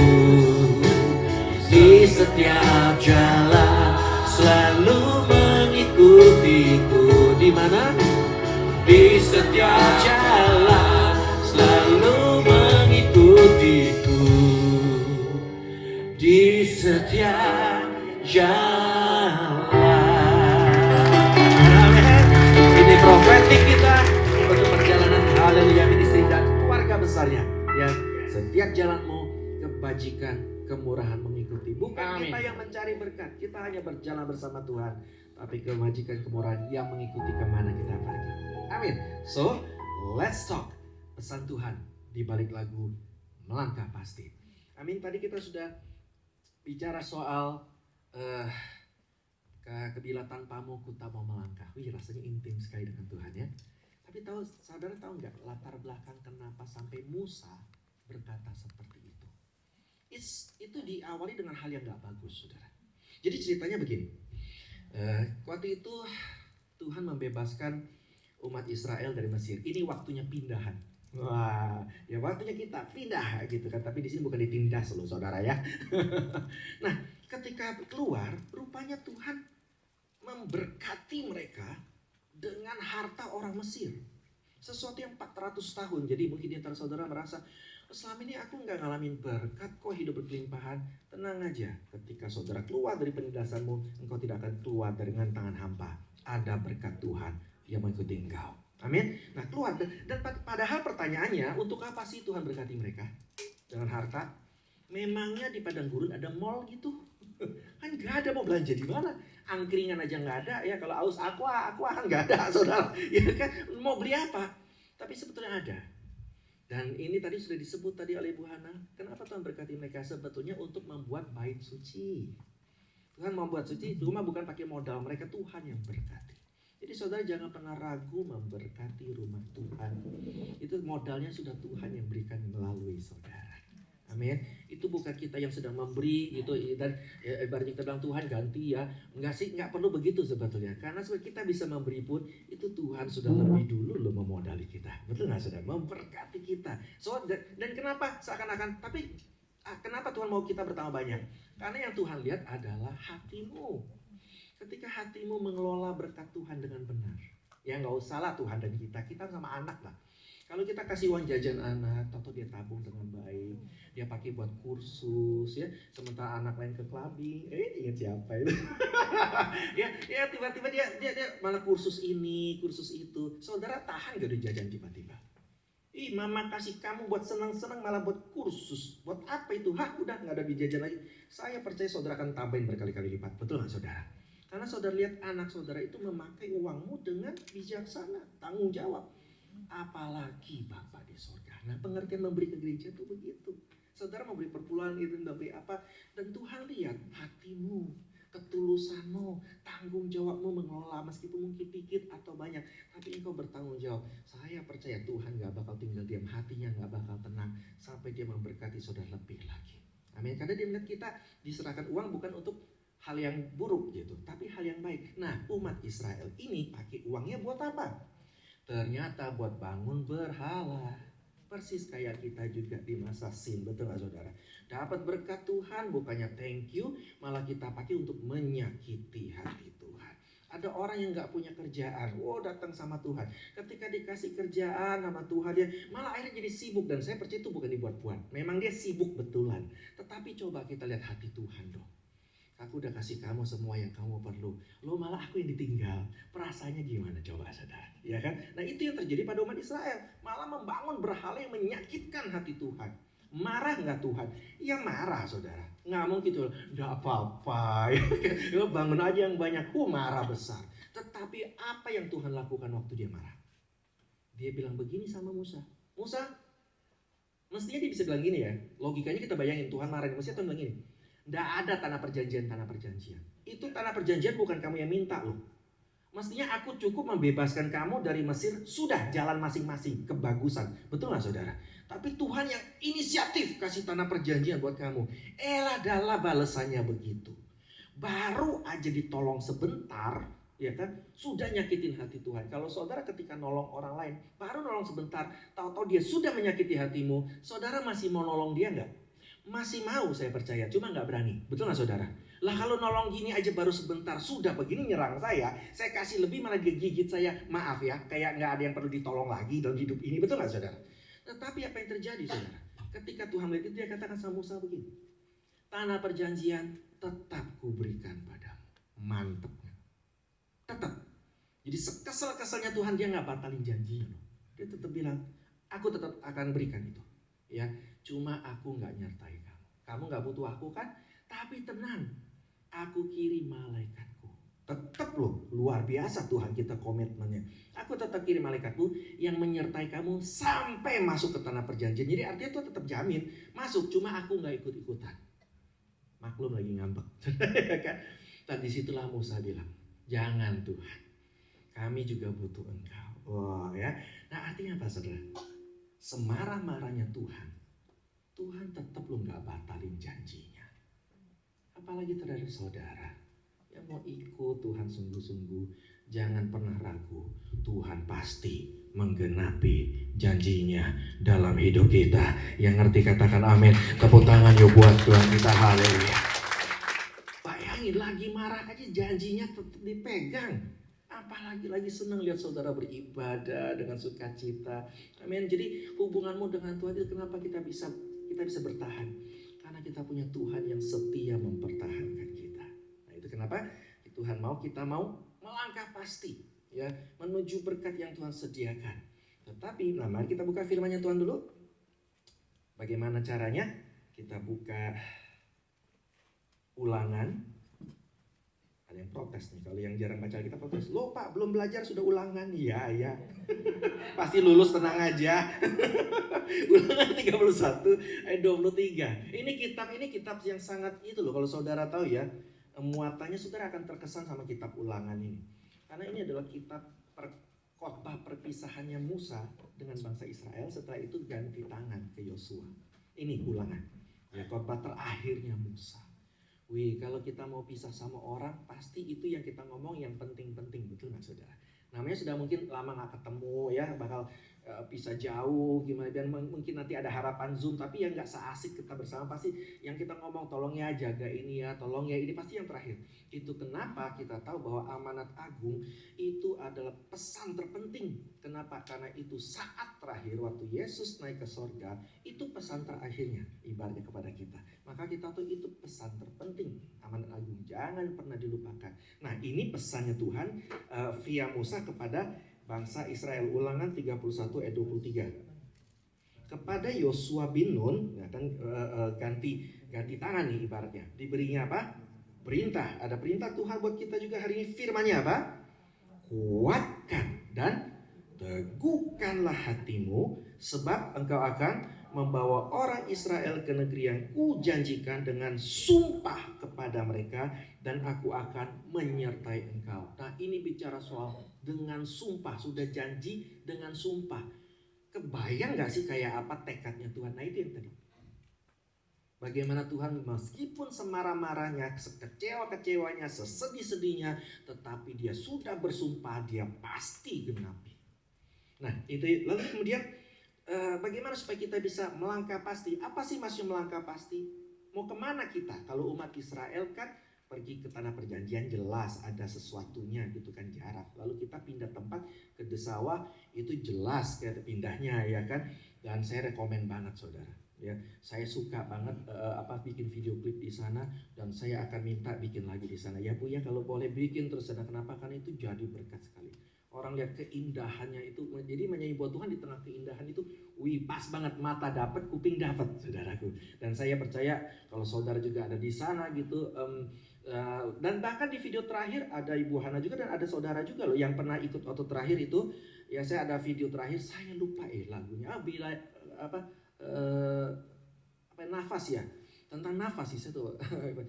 Di setiap jalan selalu mengikutiku. Di mana? Di setiap jalan selalu mengikutiku. Di setiap jalan. Amin. Ini profetik kita untuk perjalanan Haleluya Ministry dan keluarga besarnya. Ya, setiap jalanmu kebajikan, kemurahan mengikuti. Bukan kita yang mencari berkat, kita hanya berjalan bersama Tuhan, tapi kebajikan, kemurahan yang mengikuti kemana kita pergi. Amin. So, let's talk. Pesan Tuhan di balik lagu Melangkah Pasti. Amin. Tadi kita sudah bicara soal bila tanpamu ku tak mau melangkah. Wih, rasanya intim sekali dengan Tuhan ya. Tapi saudara tahu nggak latar belakang kenapa sampai Musa berkata seperti itu? Itu diawali dengan hal yang gak bagus, saudara. Jadi ceritanya begini. Waktu itu Tuhan membebaskan umat Israel dari Mesir. Ini waktunya pindahan. Wah, ya waktunya kita pindah gitu kan. Tapi di sini bukan ditindas loh, saudara ya. Nah, ketika keluar, rupanya Tuhan memberkati mereka dengan harta orang Mesir. Sesuatu yang 400 tahun. Jadi mungkin di antara saudara merasa, selama ini aku nggak ngalamin berkat, kok hidup berkelimpahan. Tenang aja, ketika saudara keluar dari penindasanmu, engkau tidak akan keluar dengan tangan hampa. Ada berkat Tuhan yang mengikuti engkau. Amin. Nah keluar, dan padahal pertanyaannya, untuk apa sih Tuhan berkati mereka dengan harta? Memangnya di padang gurun ada mall gitu? Kan nggak ada, mau belanja di mana? Angkringan aja nggak ada ya. Kalau aus aqua kan nggak ada, saudara. Ya kan, mau beli apa? Tapi sebetulnya ada. Dan ini tadi sudah disebut tadi oleh Ibu Hana. Kenapa Tuhan berkati mereka? Sebetulnya untuk membuat bait suci. Tuhan membuat suci, cuma bukan pakai modal mereka, Tuhan yang berkati. Jadi saudara jangan pernah ragu memberkati rumah Tuhan. Itu modalnya sudah Tuhan yang berikan melalui saudara. Amin. Itu bukan kita yang sedang memberi gitu, dan ibaratnya kita bilang Tuhan ganti ya. Enggak perlu begitu sebetulnya. Karena kita bisa memberi pun itu Tuhan sudah lebih dulu loh memodali kita. Betul nggak saudara? Memberkati kita. So dan kenapa seakan-akan, tapi kenapa Tuhan mau kita bertambah banyak? Karena yang Tuhan lihat adalah hatimu. Ketika hatimu mengelola berkat Tuhan dengan benar, ya nggak usah lah Tuhan dan kita sama anak lah. Kalau kita kasih uang jajan anak, atau dia tabung dengan baik, dia pakai buat kursus ya, sementara anak lain ke clubbing, ingat siapa itu? ya tiba-tiba dia malah kursus ini, kursus itu. Saudara tahan gak ada jajan tiba-tiba? Mama kasih kamu buat senang-senang malah buat kursus. Buat apa itu? Udah gak ada jajan lagi. Saya percaya saudara akan tambahin berkali-kali lipat. Betul gak saudara? Karena saudara lihat anak saudara itu memakai uangmu dengan bijaksana, tanggung jawab. Apalagi Bapa di surga. Nah, pengertian memberi ke gereja itu begitu. Saudara memberi perpuluhan itu, memberi apa, dan Tuhan lihat hatimu, ketulusanmu, tanggung jawabmu mengelola, meskipun mungkin dikit atau banyak, tapi engkau bertanggung jawab. Saya percaya Tuhan gak bakal tinggal diam, hatinya gak bakal tenang sampai dia memberkati saudara lebih lagi. Amin. Karena dia melihat kita diserahkan uang bukan untuk hal yang buruk gitu, tapi hal yang baik. Nah, umat Israel ini pakai uangnya buat apa? Ternyata buat bangun berhala. Persis kayak kita juga di masa sin, betul gak saudara? Dapat berkat Tuhan, bukannya thank you, malah kita pakai untuk menyakiti hati Tuhan. Ada orang yang gak punya kerjaan, datang sama Tuhan. Ketika dikasih kerjaan sama Tuhan, dia malah akhirnya jadi sibuk. Dan saya percaya itu bukan dibuat-buat, memang dia sibuk betulan. Tetapi coba kita lihat hati Tuhan dong. Aku udah kasih kamu semua yang kamu perlu, lo malah aku yang ditinggal. Perasaannya gimana coba saudara? Ya kan? Nah itu yang terjadi pada umat Israel. Malah membangun berhala yang menyakitkan hati Tuhan. Marah nggak Tuhan? Ya marah saudara. Nggak mungkin tuh, nggak apa-apa. Ya, bangun aja yang banyak, marah besar. Tetapi apa yang Tuhan lakukan waktu dia marah? Dia bilang begini sama Musa. Musa, mestinya dia bisa bilang gini ya. Logikanya kita bayangin Tuhan marah, mestinya Tuhan bilang gini. Nggak ada tanah perjanjian. Itu tanah perjanjian bukan kamu yang minta loh. Mestinya aku cukup membebaskan kamu dari Mesir. Sudah jalan masing-masing, kebagusan. Betul gak saudara? Tapi Tuhan yang inisiatif kasih tanah perjanjian buat kamu. Adalah balasannya begitu. Baru aja ditolong sebentar, ya kan? Sudah nyakitin hati Tuhan. Kalau saudara ketika nolong orang lain, baru nolong sebentar, tahu-tahu dia sudah menyakiti hatimu, saudara masih mau nolong dia nggak? Masih mau, saya percaya, cuma nggak berani. Betul nggak saudara? Lah kalau nolong gini aja baru sebentar, sudah begini nyerang saya kasih lebih malah dia gigit saya. Maaf ya, kayak nggak ada yang perlu ditolong lagi dalam hidup ini. Betul nggak saudara? Tetapi apa yang terjadi saudara? Ketika Tuhan melihat itu, dia katakan sama Musa begini. Tanah perjanjian tetap kuberikan padamu. Mantepnya. Tetap. Jadi sekesal-kesalnya Tuhan, dia nggak batalin janjinya. Dia tetap bilang, aku tetap akan berikan itu. Ya, cuma aku nggak nyertai kamu. Kamu nggak butuh aku kan? Tapi tenang, aku kirim malaikatku. Tetap loh, luar biasa Tuhan kita komitmennya. Aku tetap kirim malaikatku yang menyertai kamu sampai masuk ke tanah perjanjian. Jadi artinya Tuhan tetap jamin masuk, cuma aku nggak ikut-ikutan. Maklum lagi ngambek. Dan disitulah Musa bilang, jangan Tuhan, kami juga butuh Engkau. Wah ya, nah artinya apa saudara? Semarah-marahnya Tuhan tetap lo gak batalin janjinya. Apalagi terhadap saudara yang mau ikut Tuhan sungguh-sungguh, jangan pernah ragu. Tuhan pasti menggenapi janjinya dalam hidup kita. Yang ngerti katakan amin. Tepuk tangan yuk buat Tuhan kita, haleluya. Bayangin lagi marah aja janjinya tetap dipegang. Apalagi lagi senang lihat saudara beribadah dengan sukacita. Amin. Jadi hubunganmu dengan Tuhan itu kenapa kita bisa bertahan? Karena kita punya Tuhan yang setia mempertahankan kita. Nah itu kenapa Tuhan kita mau melangkah pasti ya menuju berkat yang Tuhan sediakan. Tetapi mari kita buka firman-Nya Tuhan dulu. Bagaimana caranya? Kita buka Ulangan. Ada yang protes nih, kalau yang jarang baca kita protes. Loh Pak, belum belajar sudah ulangan. Iya. Pasti lulus, tenang aja. Ulangan 31 ayat 23. Ini kitab yang sangat itu loh. Kalau saudara tahu ya, muatannya saudara akan terkesan sama kitab Ulangan ini. Karena ini adalah kitab khotbah perpisahannya Musa dengan bangsa Israel. Setelah itu ganti tangan ke Yosua. Ini Ulangan. Ya, khotbah terakhirnya Musa. Kalau kita mau pisah sama orang, pasti itu yang kita ngomong yang penting-penting, betul nggak saudara? Namanya sudah mungkin lama nggak ketemu ya, bakal pisah jauh gimana, dan mungkin nanti ada harapan Zoom, tapi yang nggak seasik kita bersama, pasti yang kita ngomong tolong ya jaga ini ya, tolong ya ini, pasti yang terakhir. Itu kenapa kita tahu bahwa amanat agung itu adalah pesan terpenting. Kenapa? Karena itu saat terakhir waktu Yesus naik ke sorga, itu pesan terakhirnya ibaratnya kepada kita. Maka kita tahu itu pesan terpenting, amanat agung, jangan pernah dilupakan. Nah ini pesannya Tuhan via Musa kepada bangsa Israel. Ulangan 31 ayat 23. Kepada Yosua bin Nun, ganti tangan nih ibaratnya. Diberinya apa? Perintah. Ada perintah Tuhan buat kita juga hari ini. Firman-Nya apa? Kuatkan dan teguhkanlah hatimu, sebab engkau akan membawa orang Israel ke negeri yang kujanjikan dengan sumpah kepada mereka, dan aku akan menyertai engkau. Nah ini bicara soal dengan sumpah, sudah janji dengan sumpah. Kebayang gak sih kayak apa tekadnya Tuhan? Nah itu yang tadi. Bagaimana Tuhan meskipun semarah-marahnya, sekecewa-kecewanya, sesedih-sedihnya, tetapi dia sudah bersumpah, dia pasti genapi. Nah itu, lalu kemudian bagaimana supaya kita bisa melangkah pasti? Apa sih maksudnya melangkah pasti? Mau kemana kita? Kalau umat Israel kan pergi ke tanah perjanjian, jelas ada sesuatunya gitu kan, jarak. Lalu kita pindah tempat ke Desawa, itu jelas kayak pindahnya ya kan. Dan saya rekomen banget saudara. Ya, saya suka banget bikin video klip di sana, dan saya akan minta bikin lagi di sana. Ya Bu ya, kalau boleh bikin terus. Kenapa? Karena itu jadi berkat sekali. Orang lihat keindahannya itu, jadi menyanyi buat Tuhan di tengah keindahan itu, wih pas banget, mata dapat, kuping dapat, saudaraku. Dan saya percaya kalau saudara juga ada di sana gitu. Dan bahkan di video terakhir ada Ibu Hana juga dan ada saudara juga loh yang pernah ikut waktu terakhir itu. Ya saya ada video terakhir, saya lupa lagunya. Bila nafas ya, tentang nafas sih saya tuh.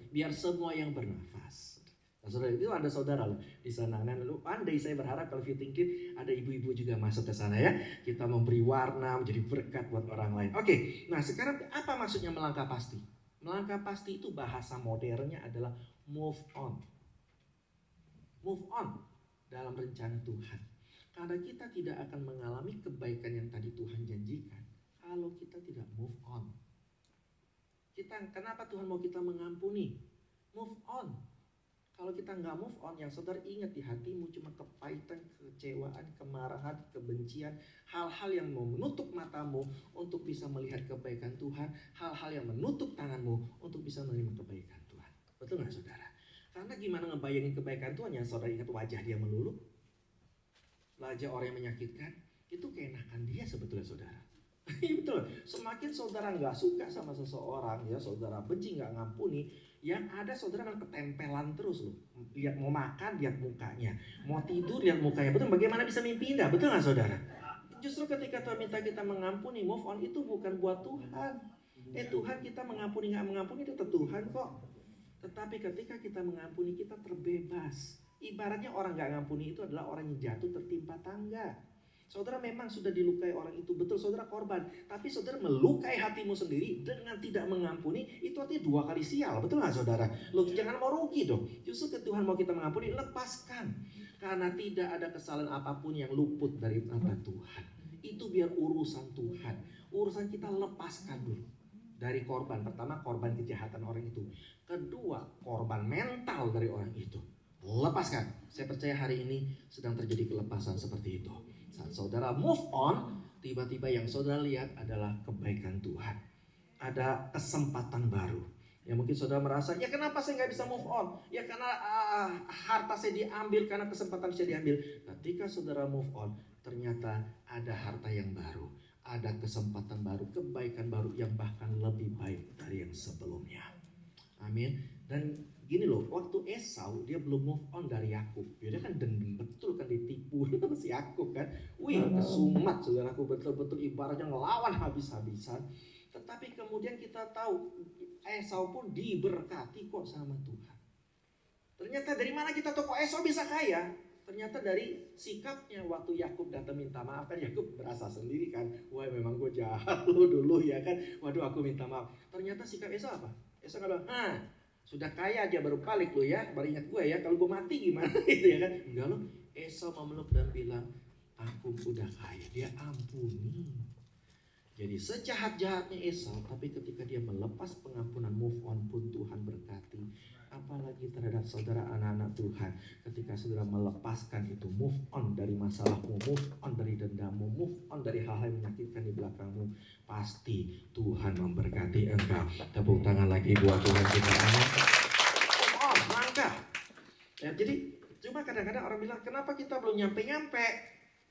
Biar semua yang bernafas. Nah, saudara, itu ada saudara loh di sana. Nah, lalu andai saya berharap kalau fitting clip ada ibu-ibu juga masuk ke sana ya. Kita memberi warna, menjadi berkat buat orang lain. Oke, nah sekarang apa maksudnya melangkah pasti? Melangkah pasti itu bahasa modernnya adalah move on. Move on dalam rencana Tuhan. Karena kita tidak akan mengalami kebaikan yang tadi Tuhan janjikan kalau kita tidak move on. Kenapa Tuhan mau kita mengampuni? Move on. Kalau kita nggak move on, yang saudara ingat di hatimu cuma kepahitan, kekecewaan, kemarahan, kebencian, hal-hal yang mau menutup matamu untuk bisa melihat kebaikan Tuhan, hal-hal yang menutup tanganmu untuk bisa menerima kebaikan Tuhan. Betul nggak saudara? Karena gimana ngebayangin kebaikan Tuhan yang saudara ingat wajah dia meluluh, wajah orang yang menyakitkan, itu keenakan dia sebetulnya saudara. Betul. Semakin saudara nggak suka sama seseorang, ya saudara benci, nggak ngampuni, yang ada saudara akan ketempelan terus loh. Lihat mau makan, lihat mukanya, mau tidur, lihat mukanya. Betul. Bagaimana bisa mimpi indah? Betul nggak saudara? Justru ketika Tuhan minta kita mengampuni, move on itu bukan buat Tuhan. Tuhan kita mengampuni nggak mengampuni itu Tuhan kok. Tetapi ketika kita mengampuni, kita terbebas. Ibaratnya orang nggak ngampuni itu adalah orang yang jatuh tertimpa tangga. Saudara memang sudah dilukai orang itu, betul saudara korban. Tapi saudara melukai hatimu sendiri dengan tidak mengampuni, itu artinya 2 kali sial, betul gak saudara? Loh jangan mau rugi dong. Justru ke Tuhan mau kita mengampuni, lepaskan. Karena tidak ada kesalahan apapun yang luput dari mata Tuhan. Itu biar urusan Tuhan. Urusan kita lepaskan dulu. Dari korban, pertama korban kejahatan orang itu. Kedua, korban mental dari orang itu. Lepaskan. Saya percaya hari ini sedang terjadi kelepasan seperti itu. Saat saudara move on, tiba-tiba yang saudara lihat adalah kebaikan Tuhan. Ada kesempatan baru. Ya mungkin saudara merasa, ya kenapa saya nggak bisa move on? Ya karena harta saya diambil, karena kesempatan saya diambil. Ketika saudara move on, ternyata ada harta yang baru. Ada kesempatan baru, kebaikan baru yang bahkan lebih baik dari yang sebelumnya. Amin. Dan gini loh, waktu Esau dia belum move on dari Yakub. Dia kan dendam betul kan, ditipu si Yakub kan. Wih, kesumat saudaraku, betul-betul ibaratnya ngelawan habis-habisan. Tetapi kemudian kita tahu Esau pun diberkati kok sama Tuhan. Ternyata dari mana kita tahu kok Esau bisa kaya? Ternyata dari sikapnya waktu Yakub datang minta maaf, kan Yakub berasa sendiri kan. Wah memang gue jahat lo dulu ya kan. Waduh aku minta maaf. Ternyata sikap Esau apa? Esau bilang, sudah kaya aja baru balik lo ya, baru ingat gue ya, kalau gue mati gimana gitu ya kan. Enggak loh, Esau memeluk dan bilang, aku udah kaya, dia ampuni. Jadi sejahat-jahatnya Esau, tapi ketika dia melepas pengampunan, move on pun Tuhan berkati. Apalagi terhadap saudara anak-anak Tuhan, ketika saudara melepaskan itu, move on dari masalahmu, move on dari dendammu, move on dari hal-hal yang menyakitkan di belakangmu, pasti Tuhan memberkati engkau. Tepuk tangan lagi buat Tuhan kita. Move on, langkah. Ya, jadi cuma kadang-kadang orang bilang, kenapa kita belum nyampe-nyampe?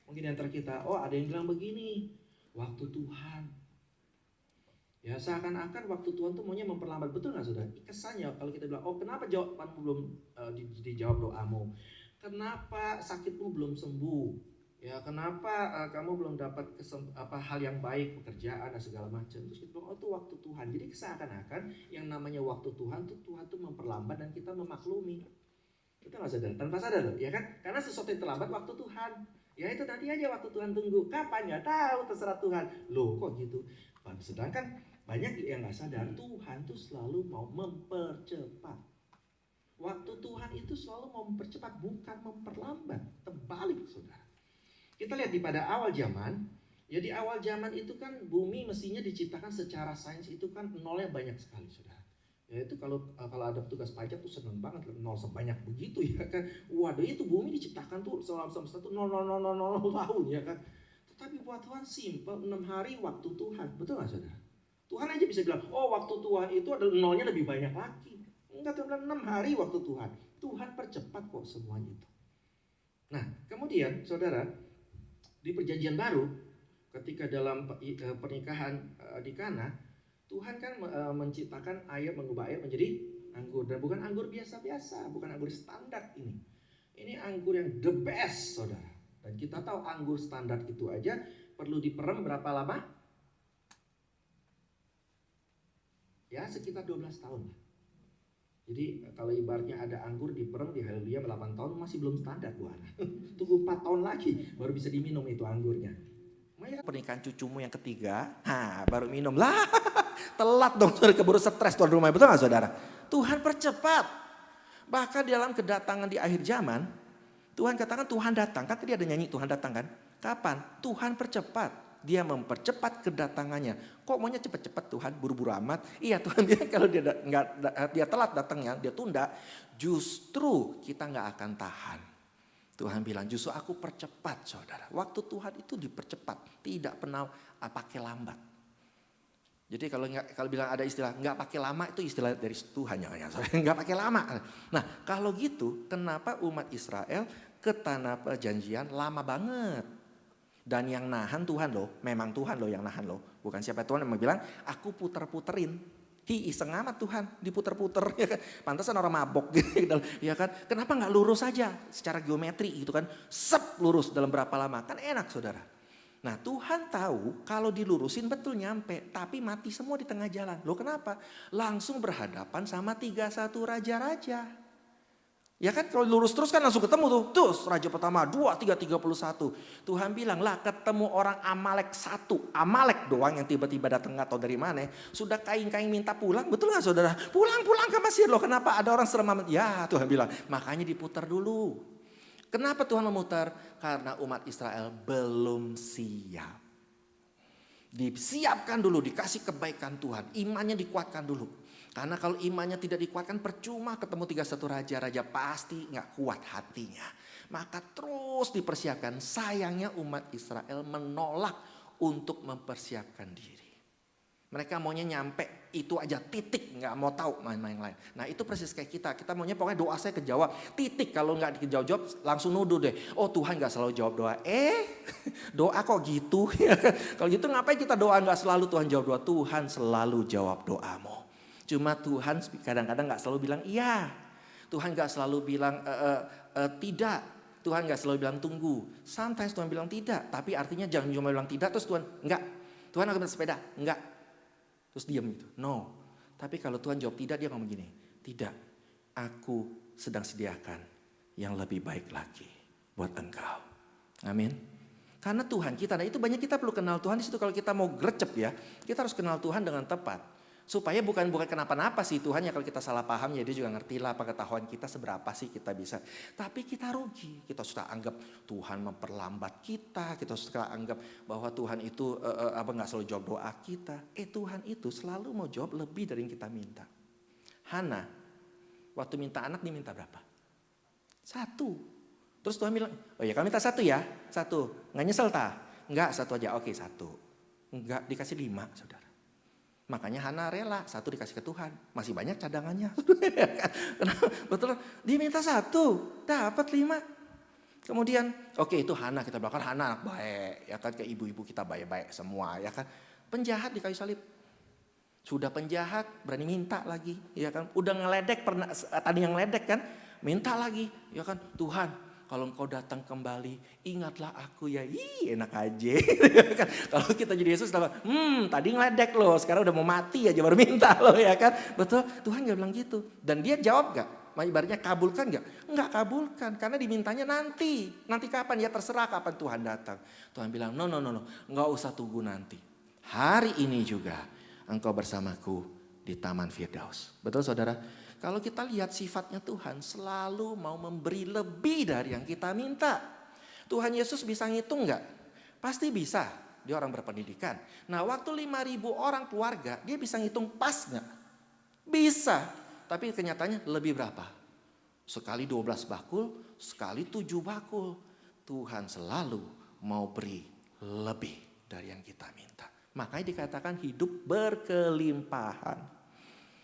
Mungkin antara kita, ada yang bilang begini, waktu Tuhan. Ya seakan-akan waktu Tuhan tuh maunya memperlambat. Betul gak saudara? Kesannya kalau kita bilang, kenapa jawabanmu belum dijawab doamu? Kenapa sakitmu belum sembuh? Ya kenapa kamu belum dapat hal yang baik, pekerjaan dan segala macam? Terus kita bilang, itu waktu Tuhan. Jadi seakan-akan yang namanya waktu Tuhan tuh memperlambat dan kita memaklumi. Kita gak sadar, tanpa sadar loh, ya kan? Karena sesuatu yang terlambat waktu Tuhan. Ya itu nanti aja waktu Tuhan tunggu. Kapan? Gak tahu, terserah Tuhan. Loh kok gitu? Sedangkan Banyak yang gak sadar Tuhan tuh selalu mau mempercepat. Waktu Tuhan itu selalu mau mempercepat, bukan memperlambat. Terbalik, saudara. Kita lihat pada awal zaman. Ya di awal zaman itu kan bumi mestinya diciptakan secara sains itu kan nolnya banyak sekali, saudara. Ya itu kalau ada petugas pajak tuh seneng banget nol sebanyak begitu ya kan. Waduh, itu bumi diciptakan tuh selama semesta tuh 0,000 tahun ya kan. Tetapi buat Tuhan simple, 6 hari waktu Tuhan. Betul gak, saudara? Tuhan aja bisa bilang, oh waktu Tuhan itu adalah nolnya lebih banyak lagi. Enggak, Tuhan bilang 6 hari waktu Tuhan. Tuhan percepat kok semuanya itu. Nah kemudian saudara, di perjanjian baru, ketika dalam pernikahan di Kana, Tuhan kan menciptakan air, mengubah air menjadi anggur. Dan bukan anggur biasa-biasa, bukan anggur standar ini. Ini anggur yang the best, saudara. Dan kita tahu anggur standar itu aja perlu diperem berapa lama? Ya sekitar 12 tahun. Jadi kalau ibaratnya ada anggur diperem di Haleluya 8 tahun masih belum standar Bu Ana. Tunggu 4 tahun lagi baru bisa diminum itu anggurnya. Pernikahan cucumu yang ketiga, baru minum lah. Telat dong, saudara, keburu stres tuan rumah, betul gak saudara? Tuhan percepat. Bahkan di dalam kedatangan di akhir zaman, Tuhan katakan Tuhan datang. Kan tadi ada nyanyi Tuhan datang kan? Kapan? Tuhan percepat. Dia mempercepat kedatangannya. Kok maunya cepat-cepat Tuhan, buru-buru amat? Iya, Tuhan bilang kalau dia telat datangnya, dia tunda, justru kita nggak akan tahan. Tuhan bilang justru aku percepat, saudara. Waktu Tuhan itu dipercepat, tidak pernah pakai lambat. Jadi kalau bilang ada istilah nggak pakai lama, itu istilah dari Tuhan ya, nggak pakai lama. Nah kalau gitu, kenapa umat Israel ke tanah perjanjian lama banget? Dan yang nahan Tuhan loh, memang Tuhan loh yang nahan loh. Bukan siapa Tuhan yang bilang, aku puter-puterin. Iseng amat Tuhan, diputer-puter. Ya kan? Pantasan orang mabok gitu. Ya kan? Kenapa gak lurus saja secara geometri gitu kan. Sep lurus dalam berapa lama, kan enak saudara. Nah Tuhan tahu kalau dilurusin betul nyampe. Tapi mati semua di tengah jalan. Loh kenapa? Langsung berhadapan sama 31 raja-raja. Ya kan kalau lurus terus kan langsung ketemu tuh. Terus raja pertama 2, 3, 31. Tuhan bilang lah ketemu orang Amalek 1. Amalek doang yang tiba-tiba datang gak tahu dari mana. Sudah kain-kain minta pulang. Betul gak saudara? Pulang ke Mesir loh. Kenapa ada orang serem? Ya Tuhan bilang makanya diputar dulu. Kenapa Tuhan memutar? Karena umat Israel belum siap. Disiapkan dulu, dikasih kebaikan Tuhan. Imannya dikuatkan dulu. Karena kalau imannya tidak dikuatkan percuma ketemu 31 raja-raja pasti gak kuat hatinya. Maka terus dipersiapkan. Sayangnya umat Israel menolak untuk mempersiapkan diri. Mereka maunya nyampe itu aja titik, gak mau tahu main-main lain. Nah itu persis kayak kita. Kita maunya pokoknya doa saya kejawab. Titik, kalau gak dijawab langsung nuduh deh. Oh Tuhan gak selalu jawab doa. Doa kok gitu. Kalau gitu ngapain kita doa gak selalu Tuhan jawab doa. Tuhan selalu jawab doamu. Cuma Tuhan kadang-kadang gak selalu bilang iya. Tuhan gak selalu bilang tidak. Tuhan gak selalu bilang tunggu. Sometimes Tuhan bilang tidak. Tapi artinya jangan cuma bilang tidak terus Tuhan enggak. Tuhan akan bersepeda. Enggak. Terus diam gitu. No. Tapi kalau Tuhan jawab tidak, dia ngomong gini. Tidak. Aku sedang sediakan yang lebih baik lagi buat engkau. Amin. Karena Tuhan kita, nah itu banyak kita perlu kenal Tuhan di situ. Kalau kita mau gercep ya, kita harus kenal Tuhan dengan tepat. Supaya bukan kenapa-napa sih Tuhan ya, kalau kita salah paham ya dia juga ngerti lah pengetahuan kita seberapa sih kita bisa. Tapi kita rugi, kita sudah anggap Tuhan memperlambat kita sudah anggap bahwa Tuhan itu nggak selalu jawab doa kita. Tuhan itu selalu mau jawab lebih dari yang kita minta. Hana waktu minta anak diminta berapa? 1. Terus Tuhan bilang, oh ya kamu minta 1 ya, 1. Nggak nyesel Enggak, 1 aja, oke 1. Enggak, dikasih 5 saudara. Makanya Hana rela 1 dikasih ke Tuhan. Masih banyak cadangannya. Betul, dia minta 1, dapat 5. Kemudian, oke itu Hana, kita bilang kan Hana anak baik. Ya kan, kayak ibu-ibu kita baik-baik semua. Ya kan, penjahat di kayu salib. Sudah penjahat, berani minta lagi. Ya kan, udah ngeledek, tadi yang ngeledek kan. Minta lagi, ya kan, Tuhan kalau engkau datang kembali, ingatlah aku ya. Enak aja. Kalau kita jadi Yesus, tadi ngeledek loh, sekarang udah mau mati aja baru minta loh ya kan. Betul, Tuhan gak bilang gitu. Dan dia jawab gak? Ibaratnya kabulkan gak? Enggak kabulkan, karena dimintanya nanti. Nanti kapan? Ya terserah kapan Tuhan datang. Tuhan bilang, no, gak usah tunggu nanti. Hari ini juga engkau bersamaku di Taman Firdaus. Betul saudara? Kalau kita lihat sifatnya Tuhan selalu mau memberi lebih dari yang kita minta. Tuhan Yesus bisa ngitung enggak? Pasti bisa. Dia orang berpendidikan. Nah waktu 5.000 orang keluarga, dia bisa ngitung pas enggak? Bisa. Tapi kenyataannya lebih berapa? Sekali 12 bakul, sekali 7 bakul. Tuhan selalu mau beri lebih dari yang kita minta. Makanya dikatakan hidup berkelimpahan.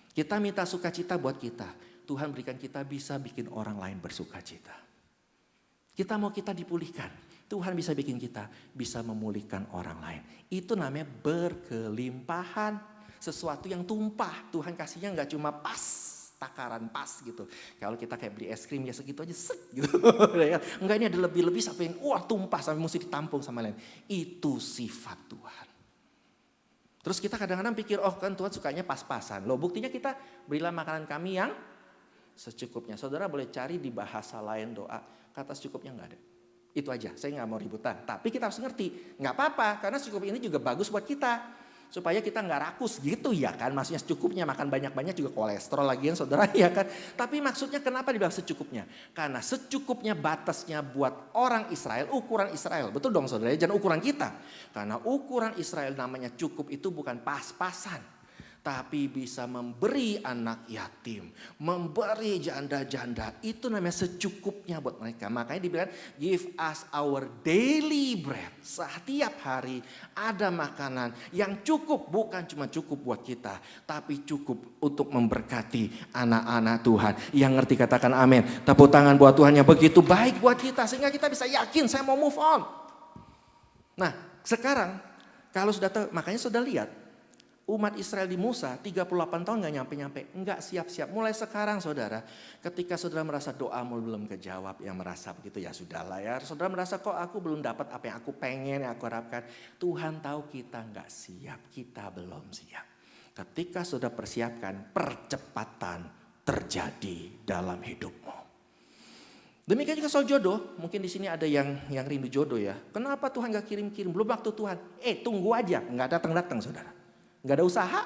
Kita minta sukacita buat kita. Tuhan berikan kita bisa bikin orang lain bersukacita. Kita mau kita dipulihkan. Tuhan bisa bikin kita bisa memulihkan orang lain. Itu namanya berkelimpahan. Sesuatu yang tumpah. Tuhan kasihnya gak cuma pas. Takaran pas gitu. Kalau kita kayak beli es krim ya segitu aja set gitu. Enggak, ini ada lebih-lebih sampai yang tumpah sampai mesti ditampung sama lain. Itu sifat Tuhan. Terus kita kadang-kadang pikir kan Tuhan sukanya pas-pasan. Loh buktinya kita berilah makanan kami yang secukupnya. Saudara boleh cari di bahasa lain doa. Kata secukupnya enggak ada. Itu aja, saya gak mau ributan. Tapi kita harus ngerti, gak apa-apa karena secukup ini juga bagus buat kita. Supaya kita nggak rakus gitu ya kan. Maksudnya secukupnya, makan banyak-banyak juga kolesterol lagian saudara ya kan. Tapi maksudnya kenapa dibilang secukupnya? Karena secukupnya batasnya buat orang Israel, ukuran Israel. Betul dong saudara, jangan ukuran kita. Karena ukuran Israel namanya cukup itu bukan pas-pasan. Tapi bisa memberi anak yatim, memberi janda-janda. Itu namanya secukupnya buat mereka. Makanya dibilang give us our daily bread. Setiap hari ada makanan yang cukup. Bukan cuma cukup buat kita. Tapi cukup untuk memberkati anak-anak Tuhan. Yang ngerti katakan amin. Tepuk tangan buat Tuhan yang begitu baik buat kita. Sehingga kita bisa yakin saya mau move on. Nah sekarang kalau sudah tahu, makanya sudah lihat. Umat Israel di Musa 38 tahun gak nyampe-nyampe. Enggak siap-siap. Mulai sekarang saudara. Ketika saudara merasa doamu belum kejawab. Yang merasa begitu ya sudahlah ya. Saudara merasa kok aku belum dapat apa yang aku pengen, yang aku harapkan. Tuhan tahu kita gak siap. Kita belum siap. Ketika saudara persiapkan, percepatan terjadi dalam hidupmu. Demikian juga soal jodoh. Mungkin di sini ada yang rindu jodoh ya. Kenapa Tuhan gak kirim-kirim? Belum waktu Tuhan. Tunggu aja. Gak datang-datang saudara. Gak ada usaha.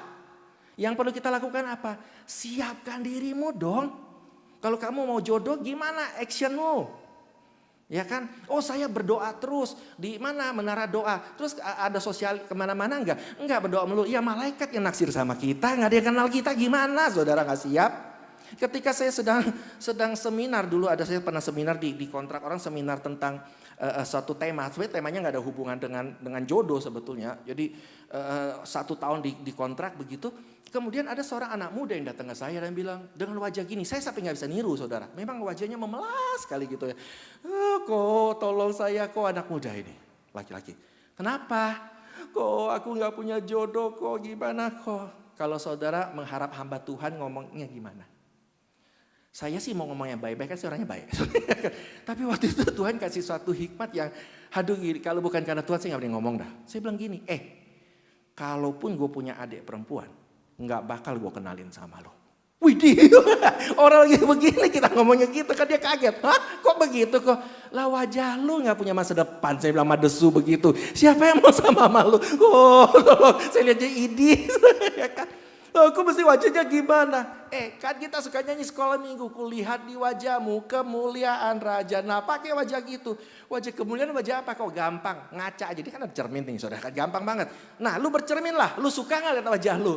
Yang perlu kita lakukan apa? Siapkan dirimu dong. Kalau kamu mau jodoh gimana actionmu? Ya kan? Oh saya berdoa terus. Di mana menara doa? Terus ada sosial kemana-mana enggak? Enggak berdoa melulu. Ya malaikat yang naksir sama kita. Gak ada yang kenal kita gimana? Saudara gak siap? Ketika saya sedang seminar dulu. Saya pernah seminar di kontrak orang. Seminar tentang suatu tema. Sebenarnya temanya gak ada hubungan dengan jodoh sebetulnya. Jadi 1 tahun di kontrak begitu. Kemudian ada seorang anak muda yang datang ke saya dan bilang, dengan wajah gini, saya sampai gak bisa niru saudara. Memang wajahnya memelas sekali gitu ya. Kok tolong saya, kok anak muda ini, laki-laki. Kenapa? Kok aku gak punya jodoh, kok gimana kok. Kalau saudara mengharap hamba Tuhan ngomongnya gimana? Saya sih mau ngomong yang baik-baik kan sih orangnya baik. Tapi waktu itu Tuhan kasih suatu hikmat yang, aduh kalau bukan karena Tuhan saya gak boleh ngomong dah. Saya bilang gini, kalaupun gue punya adik perempuan, gak bakal gue kenalin sama lo. Widih, orang lagi begini kita ngomongnya gitu kan dia kaget. Hah kok begitu kok? Lah wajah lu gak punya masa depan. Saya bilang madesu begitu. Siapa yang mau sama lu? Saya lihat dia idis. Aku mesti wajahnya gimana? Kan kita suka nyanyi sekolah minggu. Kulihat di wajahmu kemuliaan raja. Nah pakai wajah gitu. Wajah kemuliaan wajah apa? Kok gampang? Ngaca aja. Dia kan ada cermin nih saudara. Kan gampang banget. Nah lu bercermin lah. Lu suka gak lihat wajah lu?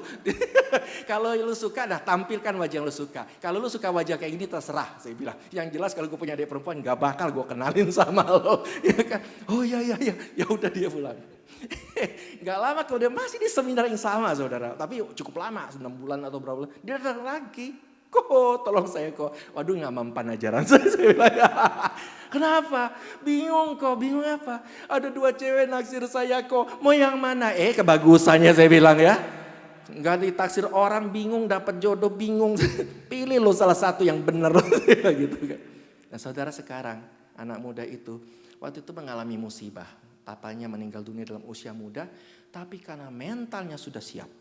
Kalau lu suka tampilkan wajah yang lu suka. Kalau lu suka wajah kayak gini terserah. Saya bilang. Yang jelas kalau gue punya adik perempuan gak bakal gue kenalin sama lo. Ya kan? Oh iya. Ya udah dia pulang. Gak lama kemudian masih di seminar yang sama saudara. Tapi cukup lama 6 bulan atau berapa bulan. Dia datang lagi. Kok tolong saya kok. Waduh gak mempan ajaran saya bilang. Kenapa? Bingung kok. Bingung apa? Ada 2 cewek naksir saya kok. Mau yang mana? Kebagusannya saya bilang ya. Gak ditaksir orang bingung dapat jodoh bingung. Pilih lo salah satu yang benar. Gitu kan. Nah saudara sekarang anak muda itu waktu itu mengalami musibah. Papanya meninggal dunia dalam usia muda. Tapi karena mentalnya sudah siap.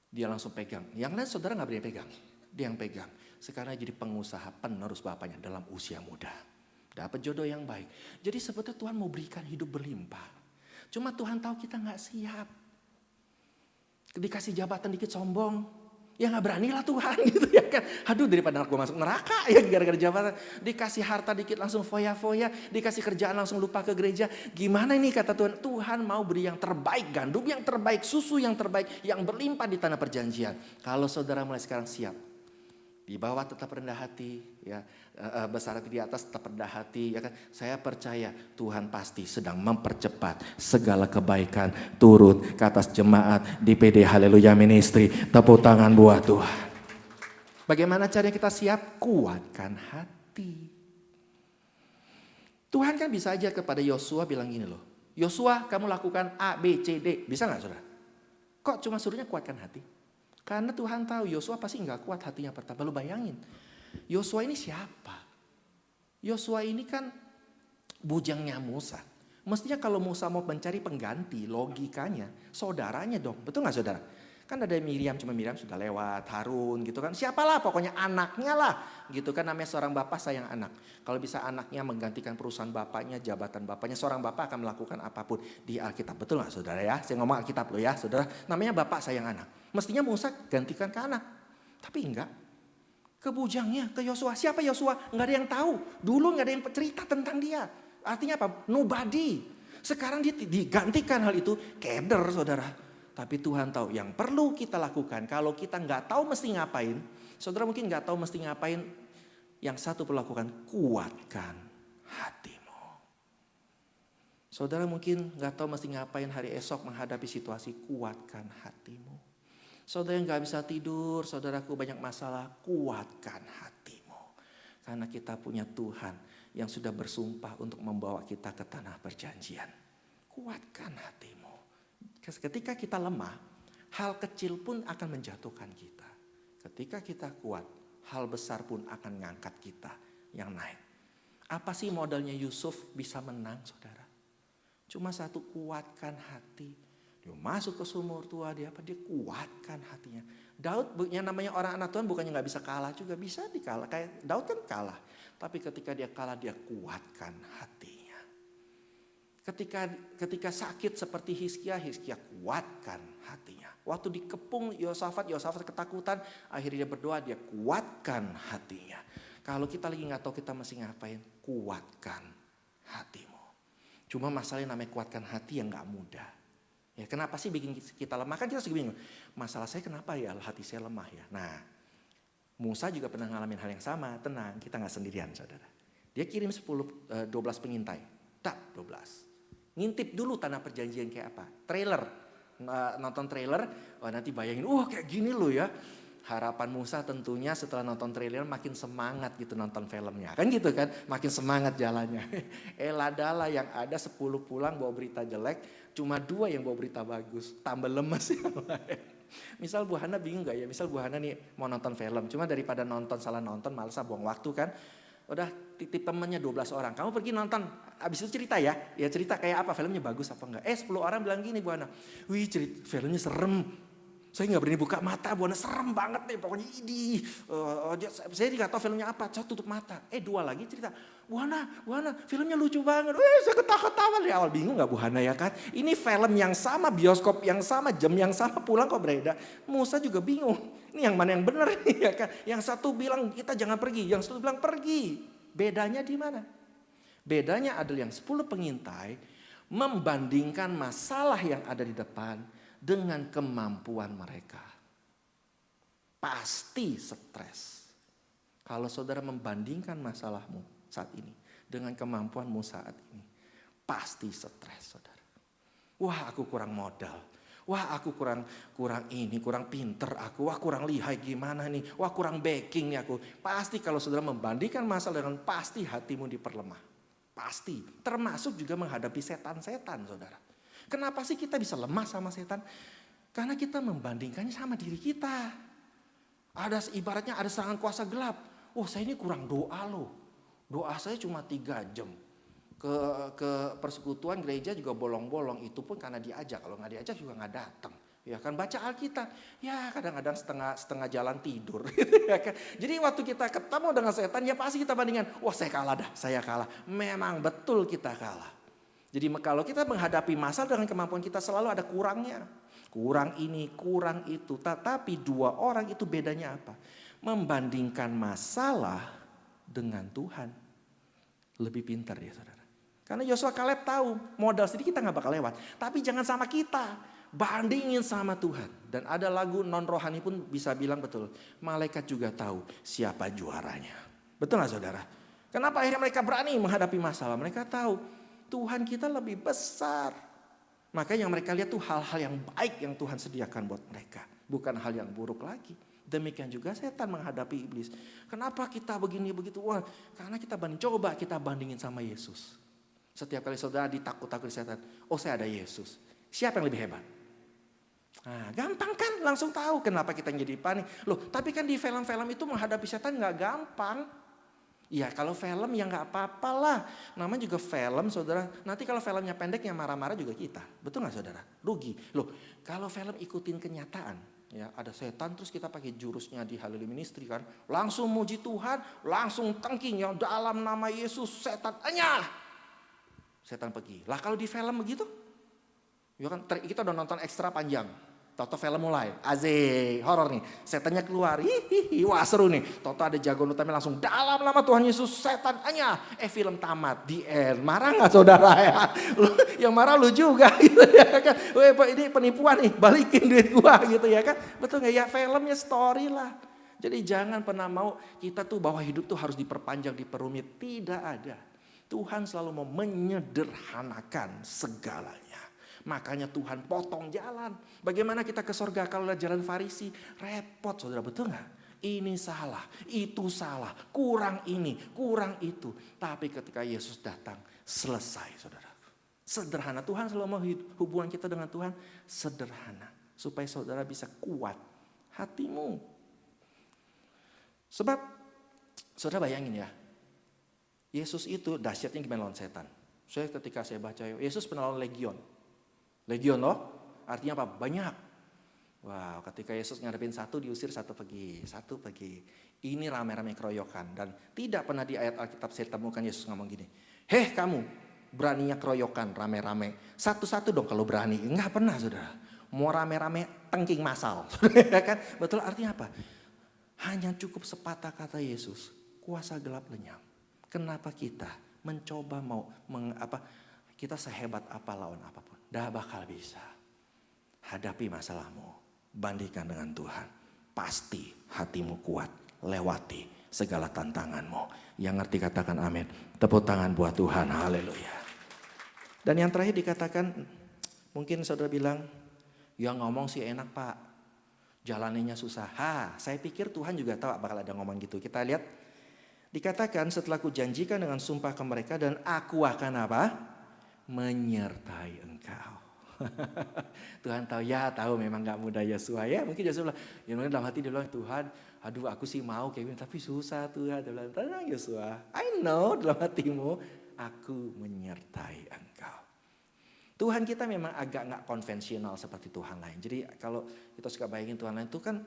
Dia langsung pegang. Yang lain saudara gak berani pegang. Dia yang pegang. Sekarang jadi pengusaha penerus bapaknya dalam usia muda. Dapat jodoh yang baik. Jadi sebetulnya Tuhan mau berikan hidup berlimpah. Cuma Tuhan tahu kita gak siap. Dikasih jabatan dikit sombong. Ya nggak beranilah Tuhan gitu ya kan. Aduh daripada gue masuk neraka ya gara-gara jabatan. Dikasih harta dikit langsung foya-foya. Dikasih kerjaan langsung lupa ke gereja. Gimana ini kata Tuhan. Tuhan mau beri yang terbaik. Gandum yang terbaik. Susu yang terbaik. Yang berlimpah di tanah perjanjian. Kalau saudara mulai sekarang siap. Di bawah tetap rendah hati. Ya, besar hati di atas tetap rendah hati. Ya kan? Saya percaya Tuhan pasti sedang mempercepat segala kebaikan turun ke atas jemaat di PD Haleluya Ministry. Tepuk tangan buat Tuhan. Bagaimana caranya kita siap? Kuatkan hati. Tuhan kan bisa aja kepada Yosua bilang gini loh. Yosua kamu lakukan A, B, C, D. Bisa gak saudara? Kok cuma suruhnya kuatkan hati? Karena Tuhan tahu Yosua pasti gak kuat hatinya pertama. Lu bayangin. Yosua ini siapa? Yosua ini kan bujangnya Musa. Mestinya kalau Musa mau mencari pengganti, logikanya saudaranya dong. Betul gak saudara? Kan ada Miriam, cuma Miriam sudah lewat, Harun gitu kan. Siapalah pokoknya anaknya lah. Gitu kan namanya seorang bapak sayang anak. Kalau bisa anaknya menggantikan perusahaan bapaknya, jabatan bapaknya. Seorang bapak akan melakukan apapun di Alkitab. Betul gak saudara ya? Saya ngomong Alkitab loh ya saudara. Namanya bapak sayang anak. Mestinya Musa gantikan ke anak. Tapi enggak. Ke bujangnya, ke Yosua. Siapa Yosua? Enggak ada yang tahu. Dulu enggak ada yang cerita tentang dia. Artinya apa? Nobody. Sekarang dia digantikan hal itu. Keder saudara. Tapi Tuhan tahu yang perlu kita lakukan. Kalau kita nggak tahu mesti ngapain. Saudara mungkin nggak tahu mesti ngapain. Yang satu perlu lakukan. Kuatkan hatimu. Saudara mungkin nggak tahu mesti ngapain hari esok menghadapi situasi. Kuatkan hatimu. Saudara yang nggak bisa tidur. Saudaraku banyak masalah. Kuatkan hatimu. Karena kita punya Tuhan yang sudah bersumpah untuk membawa kita ke tanah perjanjian. Kuatkan hatimu. Ketika kita lemah, hal kecil pun akan menjatuhkan kita. Ketika kita kuat, hal besar pun akan mengangkat kita yang naik. Apa sih modalnya Yusuf bisa menang saudara? Cuma satu, kuatkan hati. Dia masuk ke sumur tua, dia kuatkan hatinya. Daud yang namanya orang anak Tuhan bukannya gak bisa kalah juga, bisa dikalah. Kayak Daud kan kalah. Tapi ketika dia kalah dia kuatkan hatinya. Ketika sakit seperti Hizkia kuatkan hatinya. Waktu dikepung Yosafat ketakutan. Akhirnya dia berdoa, dia kuatkan hatinya. Kalau kita lagi gak tahu kita mesti ngapain, kuatkan hatimu. Cuma masalahnya namanya kuatkan hati yang gak mudah. Ya, kenapa sih bikin kita lemah? Kan kita suka bingung. Masalah saya kenapa ya hati saya lemah ya. Nah, Musa juga pernah ngalamin hal yang sama. Tenang, kita gak sendirian saudara. Dia kirim 12 pengintai. Tak 12. Ngintip dulu tanah perjanjian kayak apa. Trailer. Nonton trailer. Oh, nanti bayangin. Kayak gini loh ya. Harapan Musa tentunya setelah nonton trailer makin semangat gitu nonton filmnya. Kan gitu kan. Makin semangat jalannya. Eladala yang ada 10 pulang bawa berita jelek. Cuma 2 yang bawa berita bagus. Tambah lemes yang lain. Misal Bu Hana bingung gak ya. Misal Bu Hana nih mau nonton film. Cuma daripada salah nonton malas buang waktu kan. Udah titip temennya 12 orang. Kamu pergi nonton. Abis itu cerita ya. Ya cerita kayak apa. Filmnya bagus apa enggak. 10 orang bilang gini Bu Hana. Wih filmnya serem. Saya gak berani buka mata. Bu Hana serem banget nih. Pokoknya saya juga tahu filmnya apa. Saya tutup mata. 2 lagi cerita. Bu Hana filmnya lucu banget. Saya ketawa-ketawa. Dari awal bingung gak Bu Hana ya kan. Ini film yang sama. Bioskop yang sama. Jam yang sama. Pulang kok berbeda. Musa juga bingung. Ini yang mana yang benar ya kan? Yang satu bilang kita jangan pergi, yang satu bilang pergi. Bedanya di mana? Bedanya adalah yang 10 pengintai membandingkan masalah yang ada di depan dengan kemampuan mereka. Pasti stres. Kalau saudara membandingkan masalahmu saat ini dengan kemampuanmu saat ini, pasti stres saudara. Wah, aku kurang modal. Wah, aku kurang pinter aku. Wah, kurang lihai gimana nih. Wah, kurang backing nih aku. Pasti kalau saudara membandingkan masalah dengan pasti hatimu diperlemah. Pasti. Termasuk juga menghadapi setan-setan saudara. Kenapa sih kita bisa lemah sama setan? Karena kita membandingkannya sama diri kita. Ibaratnya ada serangan kuasa gelap. Saya ini kurang doa loh. Doa saya cuma 3 jam. Ke persekutuan gereja juga bolong-bolong. Itu pun karena diajak. Kalau nggak diajak juga nggak datang. Ya kan baca Alkitab. Ya kadang-kadang setengah jalan tidur. Ya kan? Jadi waktu kita ketemu dengan setan ya pasti kita bandingkan. Wah saya kalah. Memang betul kita kalah. Jadi kalau kita menghadapi masalah dengan kemampuan kita selalu ada kurangnya. kurang ini, kurang itu. Tetapi dua orang itu bedanya apa? Membandingkan masalah dengan Tuhan. Lebih pintar dia saudara. Karena Yosua Kaleb tahu modal sendiri kita gak bakal lewat. Tapi jangan sama kita, bandingin sama Tuhan. Dan ada lagu non rohani pun bisa bilang betul. Malaikat juga tahu siapa juaranya. Betul gak saudara? Kenapa akhirnya mereka berani menghadapi masalah? Mereka tahu Tuhan kita lebih besar. Makanya yang mereka lihat tuh hal-hal yang baik yang Tuhan sediakan buat mereka. Bukan hal yang buruk lagi. Demikian juga setan menghadapi iblis. Kenapa kita begini begitu? Wah, karena kita coba kita bandingin sama Yesus. Setiap kali saudara ditakut-takut setan, oh saya ada Yesus. Siapa yang lebih hebat? Nah, gampang kan langsung tahu kenapa kita jadi panik. Loh, tapi kan di film-film itu menghadapi setan gak gampang. Ya kalau film ya gak apa-apa lah. Namanya juga film saudara. Nanti kalau filmnya pendek yang marah-marah juga kita. Betul gak saudara? Rugi. Loh kalau film ikutin kenyataan. Ya ada setan terus kita pakai jurusnya di Hallelujah Ministry kan. Langsung muji Tuhan. Langsung tengking yang dalam nama Yesus setan enyah. Setan pergi. Lah kalau di film begitu. Ya kan kita udah nonton ekstra panjang. Toto film mulai. Asik. Horor nih. Setannya keluar. Hihihi. Wah seru nih. Toto ada jagoan utamanya langsung dalam nama Tuhan Yesus setan enyah. Film tamat. The end. Marah gak saudara ya? Yang marah lu juga gitu ya kan. Weh ini penipuan nih. Balikin duit gua gitu ya kan. Betul gak ya? Filmnya story lah. Jadi jangan pernah mau kita tuh bahwa hidup tuh harus diperpanjang, diperumit. Tidak ada. Tuhan selalu mau menyederhanakan segalanya. Makanya Tuhan potong jalan. Bagaimana kita ke surga kalau lihat jalan Farisi? Repot saudara, betul gak? Ini salah, itu salah, kurang ini, kurang itu. Tapi ketika Yesus datang, selesai saudara. Sederhana, Tuhan selalu mau hubungan kita dengan Tuhan sederhana. Supaya saudara bisa kuat hatimu. Sebab, saudara bayangin ya. Yesus itu dahsyatnya gimana lawan setan. Ketika saya baca, Yesus pernah lawan legion. Legion loh, artinya apa? Banyak. Wow, ketika Yesus ngadepin satu diusir, satu pergi. Ini rame-rame keroyokan. Dan tidak pernah di ayat Alkitab saya temukan Yesus ngomong gini. Heh kamu, beraninya keroyokan rame-rame. Satu-satu dong kalau berani. Enggak pernah saudara. Mau rame-rame tengking masal. Ya kan? Betul artinya apa? Hanya cukup sepatah kata Yesus. Kuasa gelap lenyap. Kenapa kita mencoba kita sehebat apa lawan apapun. Dah bakal bisa. Hadapi masalahmu. Bandingkan dengan Tuhan. Pasti hatimu kuat. Lewati segala tantanganmu. Yang ngerti katakan amin. Tepuk tangan buat Tuhan. Haleluya. Dan yang terakhir dikatakan. Mungkin saudara bilang. Ya ngomong sih enak pak. Jalannya susah. Saya pikir Tuhan juga tahu bakal ada ngomong gitu. Kita lihat. Dikatakan setelah kujanjikan dengan sumpah ke mereka dan aku akan apa? Menyertai engkau. Tuhan tahu memang gak mudah Yosua ya. Mungkin Yosua bilang, ya dalam hati dia bilang Tuhan, aduh aku sih mau kayak gini tapi susah Tuhan. Dia bilang, tenang Yosua, I know dalam hatimu aku menyertai engkau. Tuhan kita memang agak gak konvensional seperti Tuhan lain. Jadi kalau kita suka bayangin Tuhan lain itu kan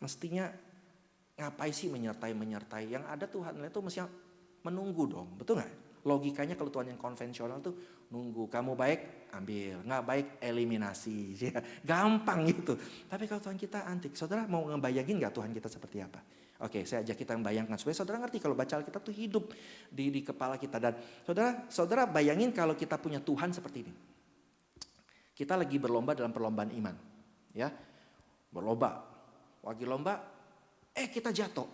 mestinya ngapain sih menyertai. Yang ada Tuhan itu mestinya menunggu dong. Betul gak? Logikanya kalau Tuhan yang konvensional tuh nunggu. Kamu baik, ambil. Gak baik, eliminasi. Gampang gitu. Tapi kalau Tuhan kita antik. Saudara mau ngebayangin gak Tuhan kita seperti apa? Oke, saya ajak kita membayangkan. Supaya saudara ngerti kalau baca Alkitab tuh hidup di kepala kita. Dan saudara bayangin kalau kita punya Tuhan seperti ini. Kita lagi berlomba dalam perlombaan iman. Ya, berlomba. Lagi lomba. Kita jatuh.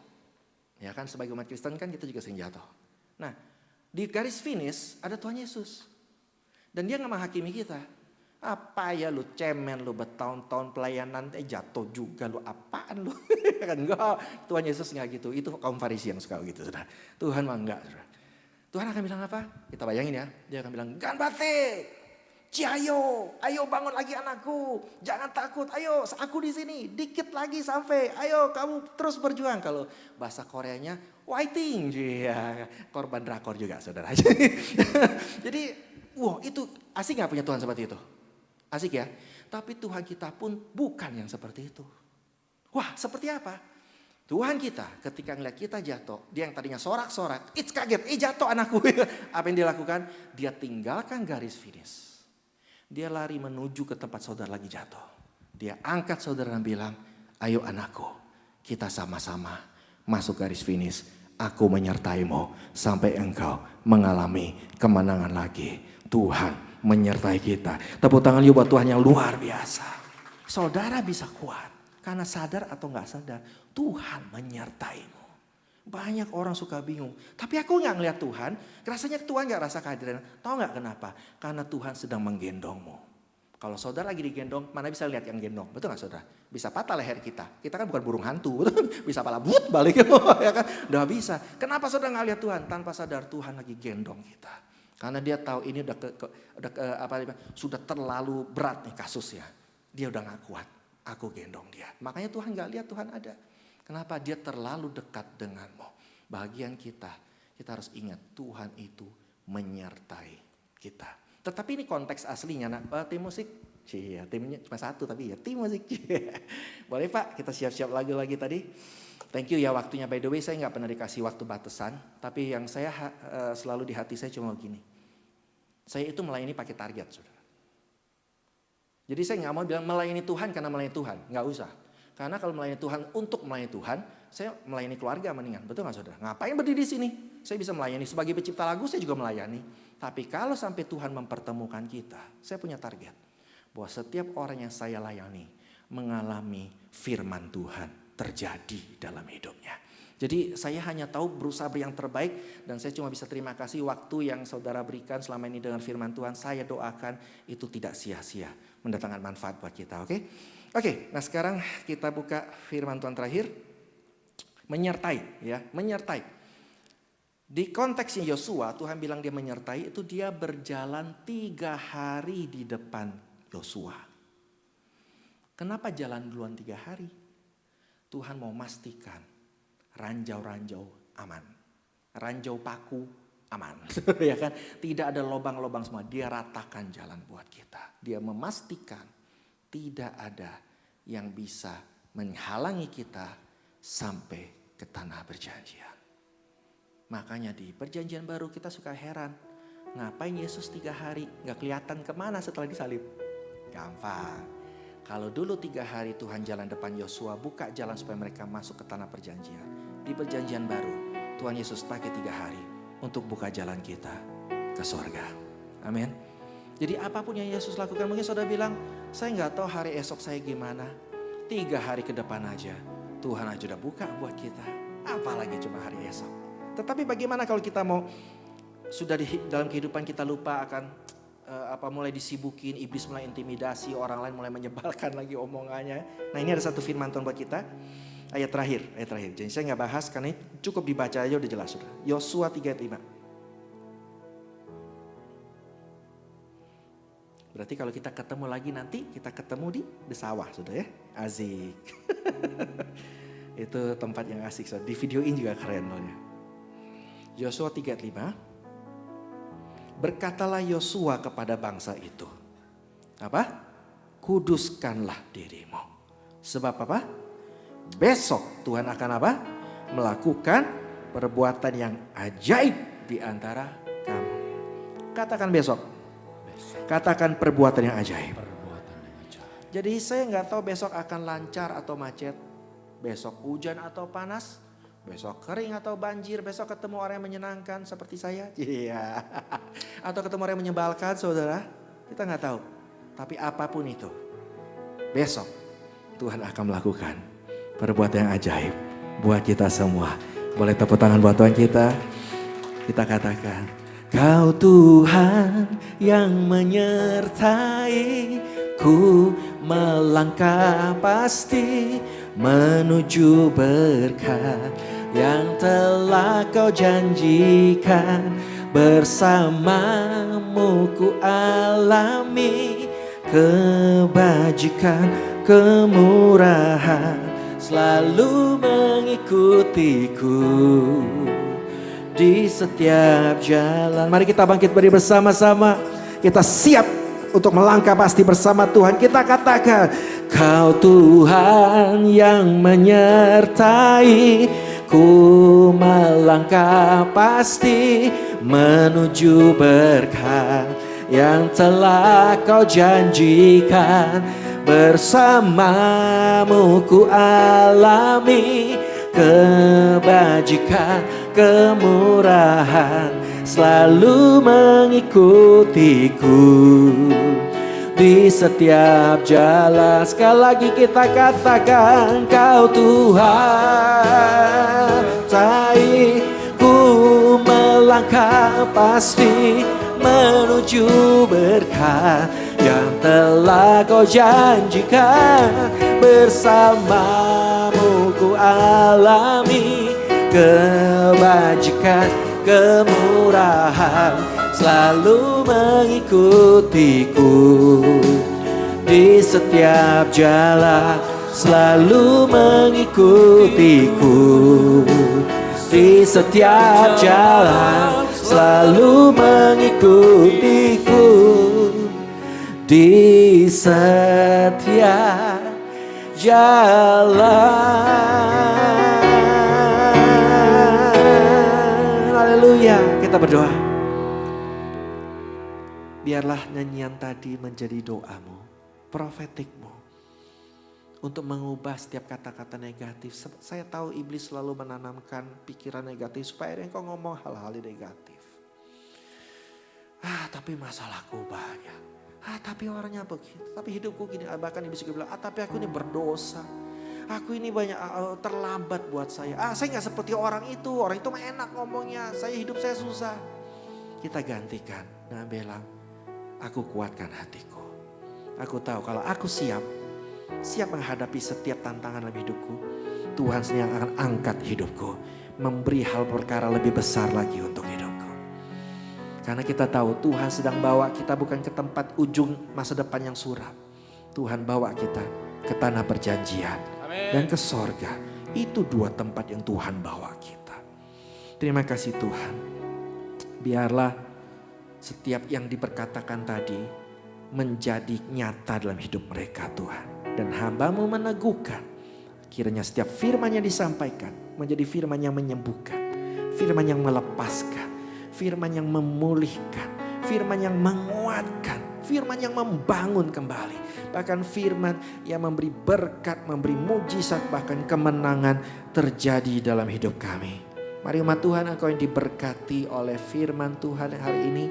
Ya kan sebagai umat Kristen kan kita juga sering jatuh. Nah di garis finish ada Tuhan Yesus. Dan dia gak menghakimi kita. Apa ya lu cemen lu bertahun-tahun pelayanan jatuh juga lu apaan lu. Kan enggak. Tuhan Yesus gak gitu. Itu kaum Farisi yang suka gitu. Saudara. Tuhan mah enggak. Saudara. Tuhan akan bilang apa? Kita bayangin ya. Dia akan bilang ganbate. Ayo bangun lagi anakku, jangan takut, ayo aku di sini, dikit lagi sampai, ayo kamu terus berjuang. Kalau bahasa Koreanya, fighting, ya korban drakor juga saudara. Jadi, itu asik nggak punya Tuhan seperti itu? Asik ya. Tapi Tuhan kita pun bukan yang seperti itu. Wah, seperti apa? Tuhan kita ketika ngeliat kita jatuh, dia yang tadinya sorak-sorak, kaget, jatuh anakku. Apa yang dia lakukan? Dia tinggalkan garis finish. Dia lari menuju ke tempat saudara lagi jatuh. Dia angkat saudara dan bilang, ayo anakku, kita sama-sama masuk garis finish. Aku menyertaimu sampai engkau mengalami kemenangan lagi. Tuhan menyertai kita. Tepuk tangan yuk buat Tuhan yang luar biasa. Saudara bisa kuat karena sadar atau gak sadar, Tuhan menyertaimu. Banyak orang suka bingung, tapi aku gak ngeliat Tuhan, rasanya Tuhan gak rasa kehadiran. Tahu gak kenapa? Karena Tuhan sedang menggendongmu. Kalau saudara lagi digendong, mana bisa lihat yang gendong? Betul gak saudara? Bisa patah leher kita. Kita kan bukan burung hantu, betul? Bisa pala but balik, ya kan? Udah bisa. Kenapa saudara gak lihat Tuhan? Tanpa sadar Tuhan lagi gendong kita. Karena dia tahu ini sudah terlalu berat nih kasusnya. Dia udah gak kuat. Aku gendong dia. Makanya Tuhan gak lihat Tuhan ada. Kenapa? Dia terlalu dekat denganmu. Bagian kita harus ingat Tuhan itu menyertai kita. Tetapi ini konteks aslinya. Tim musik, timnya cuma satu tapi ya tim musik. Boleh Pak, kita siap-siap lagu lagi tadi. Thank you ya waktunya. By the way, saya gak pernah dikasih waktu batasan. Tapi yang saya selalu di hati saya cuma begini. Saya itu melayani pakai target, saudara. Jadi saya gak mau bilang melayani Tuhan karena melayani Tuhan. Gak usah. Karena kalau melayani Tuhan untuk melayani Tuhan, saya melayani keluarga mendingan. Betul gak saudara? Ngapain berdiri di sini? Saya bisa melayani. Sebagai pencipta lagu saya juga melayani. Tapi kalau sampai Tuhan mempertemukan kita, saya punya target. Bahwa setiap orang yang saya layani mengalami firman Tuhan terjadi dalam hidupnya. Jadi saya hanya tahu berusaha beri yang terbaik. Dan saya cuma bisa terima kasih waktu yang saudara berikan selama ini dengan firman Tuhan. Saya doakan itu tidak sia-sia. Mendatangkan manfaat buat kita, oke? Oke, nah sekarang kita buka firman Tuhan terakhir. Menyertai, ya, menyertai. Di konteksnya Yosua, Tuhan bilang dia menyertai, itu dia berjalan 3 hari di depan Yosua. Kenapa jalan duluan 3 hari? Tuhan mau memastikan ranjau-ranjau aman. Ranjau paku aman. Ya kan? Tidak ada lubang-lubang semua, dia ratakan jalan buat kita. Dia memastikan tidak ada yang bisa menghalangi kita sampai ke tanah perjanjian. Makanya di perjanjian baru kita suka heran. Ngapain Yesus 3 hari gak kelihatan kemana setelah disalib? Gampang. Kalau dulu 3 hari Tuhan jalan depan Yosua, buka jalan supaya mereka masuk ke tanah perjanjian. Di perjanjian baru Tuhan Yesus pakai 3 hari untuk buka jalan kita ke surga. Amin. Jadi apapun yang Yesus lakukan, mungkin saudara bilang, saya gak tahu hari esok saya gimana. 3 hari ke depan aja Tuhan aja udah buka buat kita. Apalagi cuma hari esok. Tetapi bagaimana kalau kita mau sudah dalam kehidupan kita lupa akan mulai disibukin, iblis mulai intimidasi, orang lain mulai menyebalkan lagi omongannya. Nah ini ada satu firman Tuhan buat kita. Ayat terakhir. Jadi saya gak bahas karena ini cukup dibaca aja udah jelas sudah. Yosua 3:5. Berarti kalau kita ketemu lagi nanti, kita ketemu di sawah sudah ya. Asik. Itu tempat yang asik. So. Di videoin juga keren loh ya. Yosua 3:5. Berkatalah Yosua kepada bangsa itu. Apa? Kuduskanlah dirimu. Sebab apa? Besok Tuhan akan apa? Melakukan perbuatan yang ajaib di antara kamu. Katakan besok. Katakan perbuatan yang ajaib. Jadi saya nggak tahu besok akan lancar atau macet. Besok hujan atau panas. Besok kering atau banjir. Besok ketemu orang yang menyenangkan seperti saya. Iya. Atau ketemu orang yang menyebalkan saudara. Kita nggak tahu. Tapi apapun itu. Besok Tuhan akan melakukan perbuatan yang ajaib. Buat kita semua. Boleh tepuk tangan buat Tuhan kita. Kita katakan. Kau Tuhan yang menyertai ku melangkah pasti menuju berkat yang telah kau janjikan. Bersamamu ku alami kebajikan, kemurahan selalu mengikutiku di setiap jalan. Mari kita bangkit berdiri bersama-sama. Kita siap untuk melangkah pasti bersama Tuhan. Kita katakan, Kau Tuhan yang menyertai ku melangkah pasti menuju berkat yang telah kau janjikan. bersamamu ku alami kebajikan, kemurahan selalu mengikutiku di setiap jalan. Sekali lagi kita katakan, Kau Tuhan, ku melangkah pasti menuju berkat yang telah Kau janjikan. Bersamamu ku alami kebajikan, kemurahan selalu mengikutiku di setiap jalan, selalu mengikutiku di setiap jalan, selalu mengikutiku di setiap jalan. Haleluya. Kita berdoa. Biarlah nyanyian tadi menjadi doamu, profetikmu, untuk mengubah setiap kata-kata negatif. Saya tahu iblis selalu menanamkan pikiran negatif supaya engkau ngomong hal-hal negatif. Tapi masalahku banyak. Tapi orangnya begitu. Tapi hidupku gini. Bahkan iblis juga bilang, tapi aku ini berdosa. Aku ini banyak terlambat buat saya. Saya nggak seperti orang itu. Orang itu mah enak ngomongnya. Hidup saya susah. Kita gantikan dengan bilang, aku kuatkan hatiku. Aku tahu kalau aku siap menghadapi setiap tantangan dalam hidupku. Tuhan yang akan angkat hidupku. Memberi hal perkara lebih besar lagi untuk hidupku. Karena kita tahu Tuhan sedang bawa kita bukan ke tempat ujung masa depan yang suram. Tuhan bawa kita ke tanah perjanjian. Amen. Dan ke sorga. Itu dua tempat yang Tuhan bawa kita. Terima kasih Tuhan. Biarlah setiap yang diperkatakan tadi menjadi nyata dalam hidup mereka Tuhan. Dan hamba-Mu meneguhkan. Kiranya setiap firman yang disampaikan menjadi firman yang menyembuhkan. Firman yang melepaskan. Firman yang memulihkan. Firman yang menguatkan. Firman yang membangun kembali. Bahkan firman yang memberi berkat, memberi mujizat, bahkan kemenangan terjadi dalam hidup kami. Mari umat Tuhan, engkau yang diberkati oleh firman Tuhan hari ini.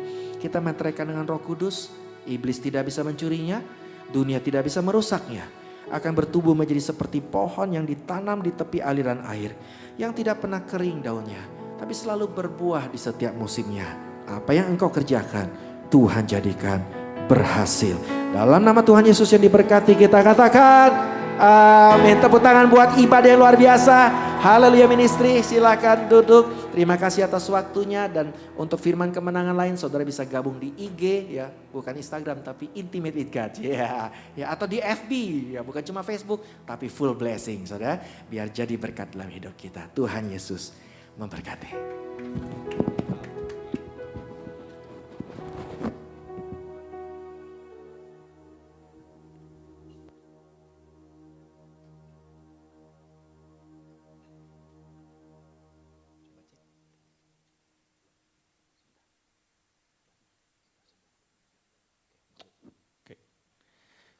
Kita meteraikan dengan Roh Kudus. Iblis tidak bisa mencurinya. Dunia tidak bisa merusaknya. Akan bertumbuh menjadi seperti pohon yang ditanam di tepi aliran air. Yang tidak pernah kering daunnya. Tapi selalu berbuah di setiap musimnya. Apa yang engkau kerjakan, Tuhan jadikan berhasil. Dalam nama Tuhan Yesus yang diberkati kita katakan amin. Tepuk tangan buat ibadah yang luar biasa. Haleluya Ministry, silakan duduk. Terima kasih atas waktunya. Dan untuk firman kemenangan lain saudara bisa gabung di IG ya, bukan Instagram tapi Intimate with God ya, atau di FB ya, bukan cuma Facebook tapi full blessing saudara. Biar jadi berkat dalam hidup kita. Tuhan Yesus memberkati.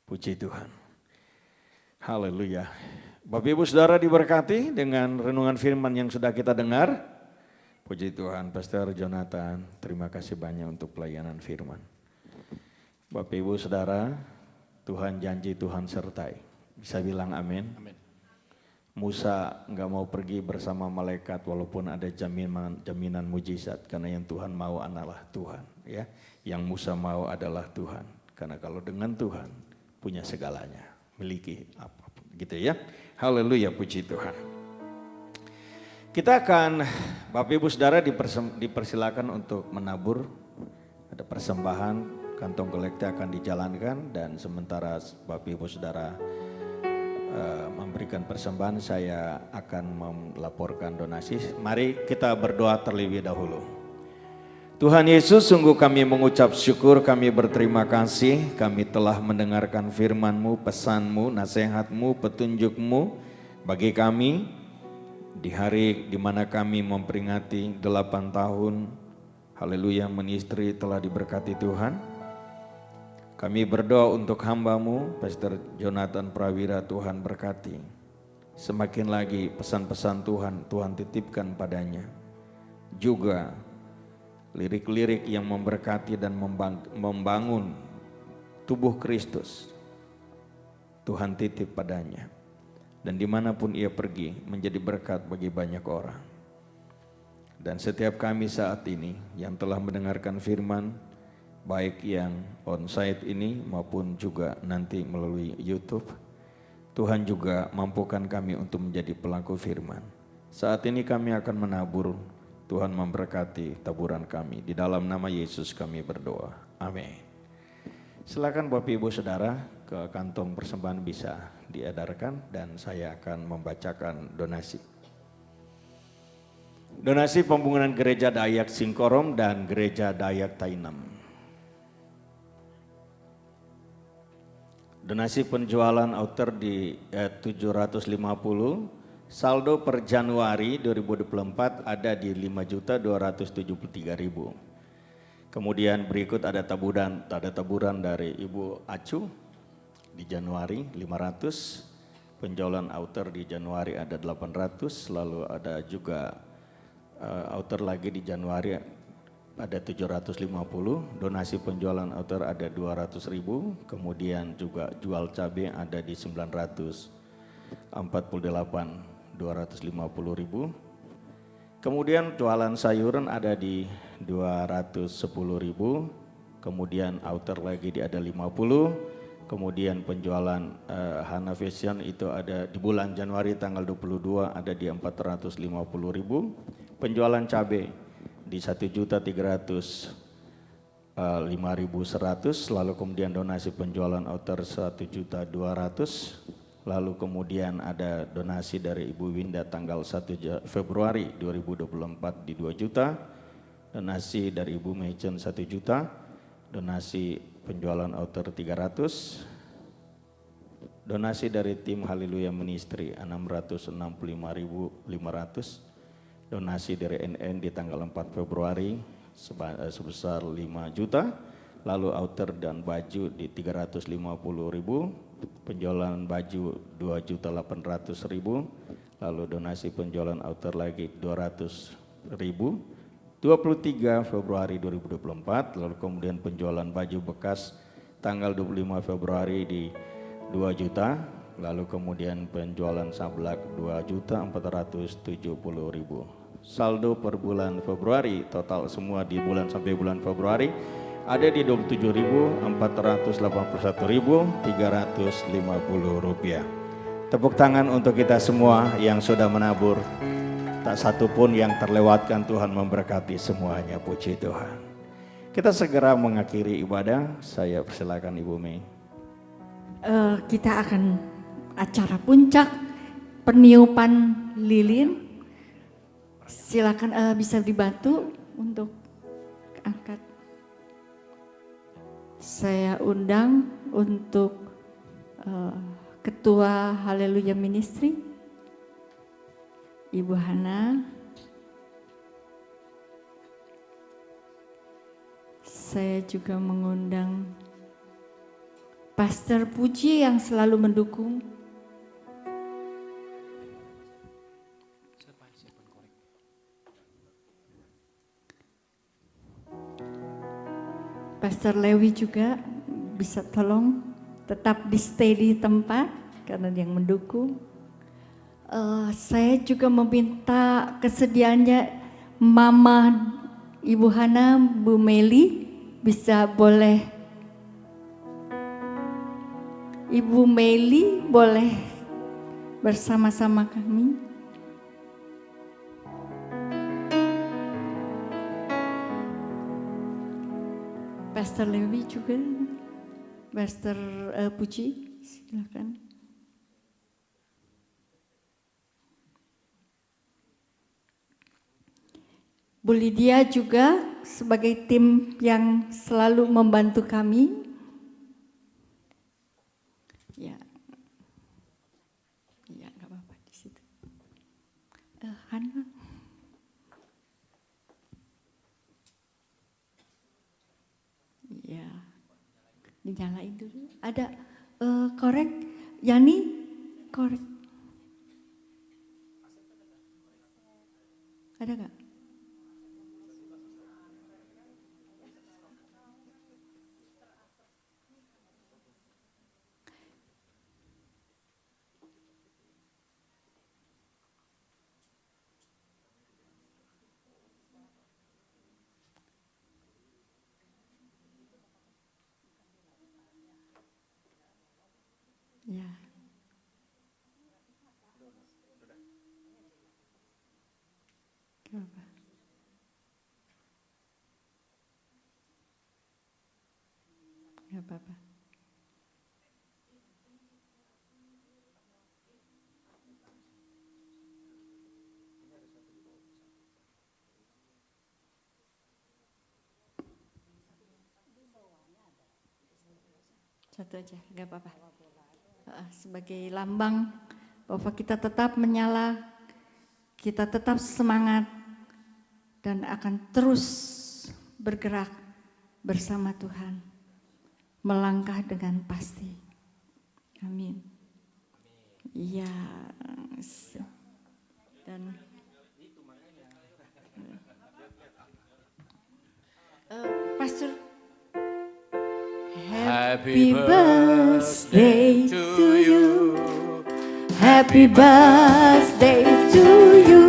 Puji Tuhan. Haleluya. Bapak Ibu Saudara diberkati dengan renungan firman yang sudah kita dengar. Puji Tuhan, Pastor Jonathan, terima kasih banyak untuk pelayanan firman. Bapak Ibu Saudara, Tuhan janji, Tuhan sertai. Bisa bilang amin? Amin. Musa enggak mau pergi bersama malaikat walaupun ada jaminan mujizat, karena yang Tuhan mau adalah Tuhan, ya. Yang Musa mau adalah Tuhan. Karena kalau dengan Tuhan punya segalanya, miliki apapun, gitu ya. Haleluya, puji Tuhan. Kita akan, Bapak Ibu Saudara dipersilakan untuk menabur. Ada persembahan, kantong kolekte akan dijalankan, dan sementara Bapak Ibu Saudara memberikan persembahan, saya akan melaporkan donasi. Mari kita berdoa terlebih dahulu. Tuhan Yesus, sungguh kami mengucap syukur, kami berterima kasih, kami telah mendengarkan firman-Mu, pesan-Mu, nasihat-Mu, petunjuk-Mu bagi kami di hari di mana kami memperingati 8 tahun, haleluya, ministry telah diberkati Tuhan. Kami berdoa untuk hamba-Mu, Pastor Jonathan Prawira, Tuhan berkati. Semakin lagi pesan-pesan Tuhan titipkan padanya. Juga lirik-lirik yang memberkati dan membangun tubuh Kristus, Tuhan titip padanya. Dan dimanapun ia pergi menjadi berkat bagi banyak orang. Dan setiap kami saat ini yang telah mendengarkan firman, baik yang onsite ini maupun juga nanti melalui YouTube, Tuhan juga mampukan kami untuk menjadi pelaku firman. Saat ini kami akan menabur, Tuhan memberkati taburan kami. Di dalam nama Yesus kami berdoa. Amin. Silakan Bapak Ibu Saudara ke kantong persembahan bisa diedarkan dan saya akan membacakan donasi. Donasi pembangunan Gereja Dayak Singkorom dan Gereja Dayak Tainem. Donasi penjualan outer di 750, saldo per Januari 2024 ada di 5.273.000. Kemudian berikut ada taburan dari Ibu Acu di Januari 500, penjualan outer di Januari ada 800, lalu ada juga outer lagi di Januari ada 750, donasi penjualan outer ada 200.000, kemudian juga jual cabai ada di 948, 250.000. Kemudian jualan sayuran ada di 210.000, kemudian outer lagi di ada 50, kemudian penjualan Hana Fashion itu ada di bulan Januari tanggal 22 ada di 450.000, penjualan cabai di 1.305.100, lalu kemudian donasi penjualan outer 1.200.000, lalu kemudian ada donasi dari Ibu Winda tanggal 1 Februari 2024 di 2 juta, donasi dari Ibu Mecen 1 juta, donasi penjualan outer 300, donasi dari tim Haleluya Ministry 665.500, donasi dari NN di tanggal 4 Februari sebesar 5 juta, lalu outer dan baju di 350.000, penjualan baju 2.800.000, lalu donasi penjualan outer lagi 200.000, 23 Februari 2024, lalu kemudian penjualan baju bekas tanggal 25 Februari di 2 juta, lalu kemudian penjualan sablak 2.470.000. Saldo per bulan Februari, total semua di bulan sampai bulan Februari ada di Rp27.041.350. Tepuk tangan untuk kita semua yang sudah menabur. Tak satu pun yang terlewatkan, Tuhan memberkati semuanya, puji Tuhan. Kita segera mengakhiri ibadah, saya persilakan Ibu Mei. Kita akan acara puncak peniupan lilin. Silakan bisa dibantu untuk angkat. Saya undang untuk Ketua Haleluya Ministry, Ibu Hana. Saya juga mengundang Pastor Puji yang selalu mendukung. Pastor Lewi juga bisa tolong tetap di stay di tempat karena dia yang mendukung. Saya juga meminta kesediaannya Mama Ibu Hana, Bu Meli, bisa boleh Ibu Meli boleh bersama-sama kami. Pastor Lewi juga, Pastor Puji, silakan. Bu Lydia juga sebagai tim yang selalu membantu kami. Ya, ya nggak apa-apa di situ. Hana. Ya, di Dinyalain dulu. Ada korek, Yani, korek. Ada nggak? Ya. Kenapa? Gak apa-apa. Satu aja, gak apa-apa. Sebagai lambang bahwa kita tetap menyala, kita tetap semangat, dan akan terus bergerak bersama Tuhan, melangkah dengan pasti. Amin. Iya. Dan Pastor, Happy birthday to you. Happy birthday to you.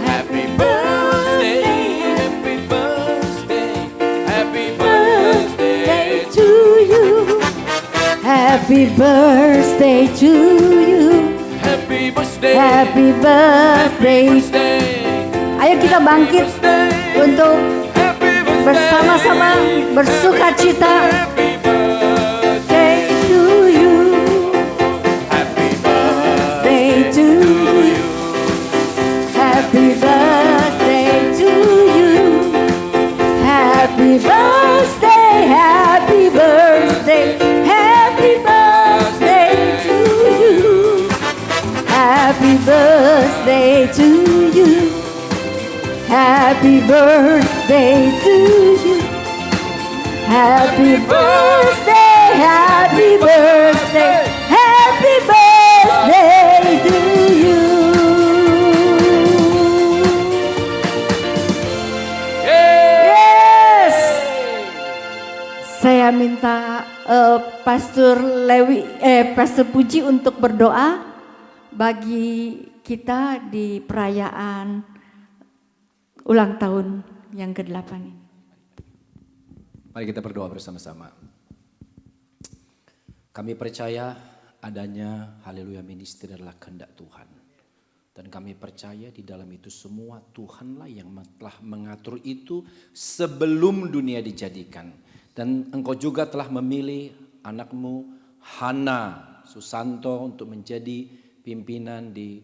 Happy birthday, happy birthday, happy birthday To you. Happy birthday to you. happy birthday, Happy birthday. birthday, Ayo kita bangkit untuk happy birthday, bersama-sama bersuka cita. happy birthday, Day to you. happy birthday Day to you. Happy birthday to you. Happy birthday, happy birthday, happy birthday to you. Happy birthday to you. Happy birthday to you. Happy birthday, happy birthday, happy birthday to you. Yes. Saya minta Pastor Pastor Puji untuk berdoa bagi kita di perayaan ulang tahun yang ke-8 ini. Mari kita berdoa bersama-sama. Kami percaya adanya Haleluya Ministry adalah kehendak Tuhan. Dan kami percaya di dalam itu semua Tuhanlah yang telah mengatur itu sebelum dunia dijadikan. Dan Engkau juga telah memilih anakmu Hana Susanto untuk menjadi pimpinan di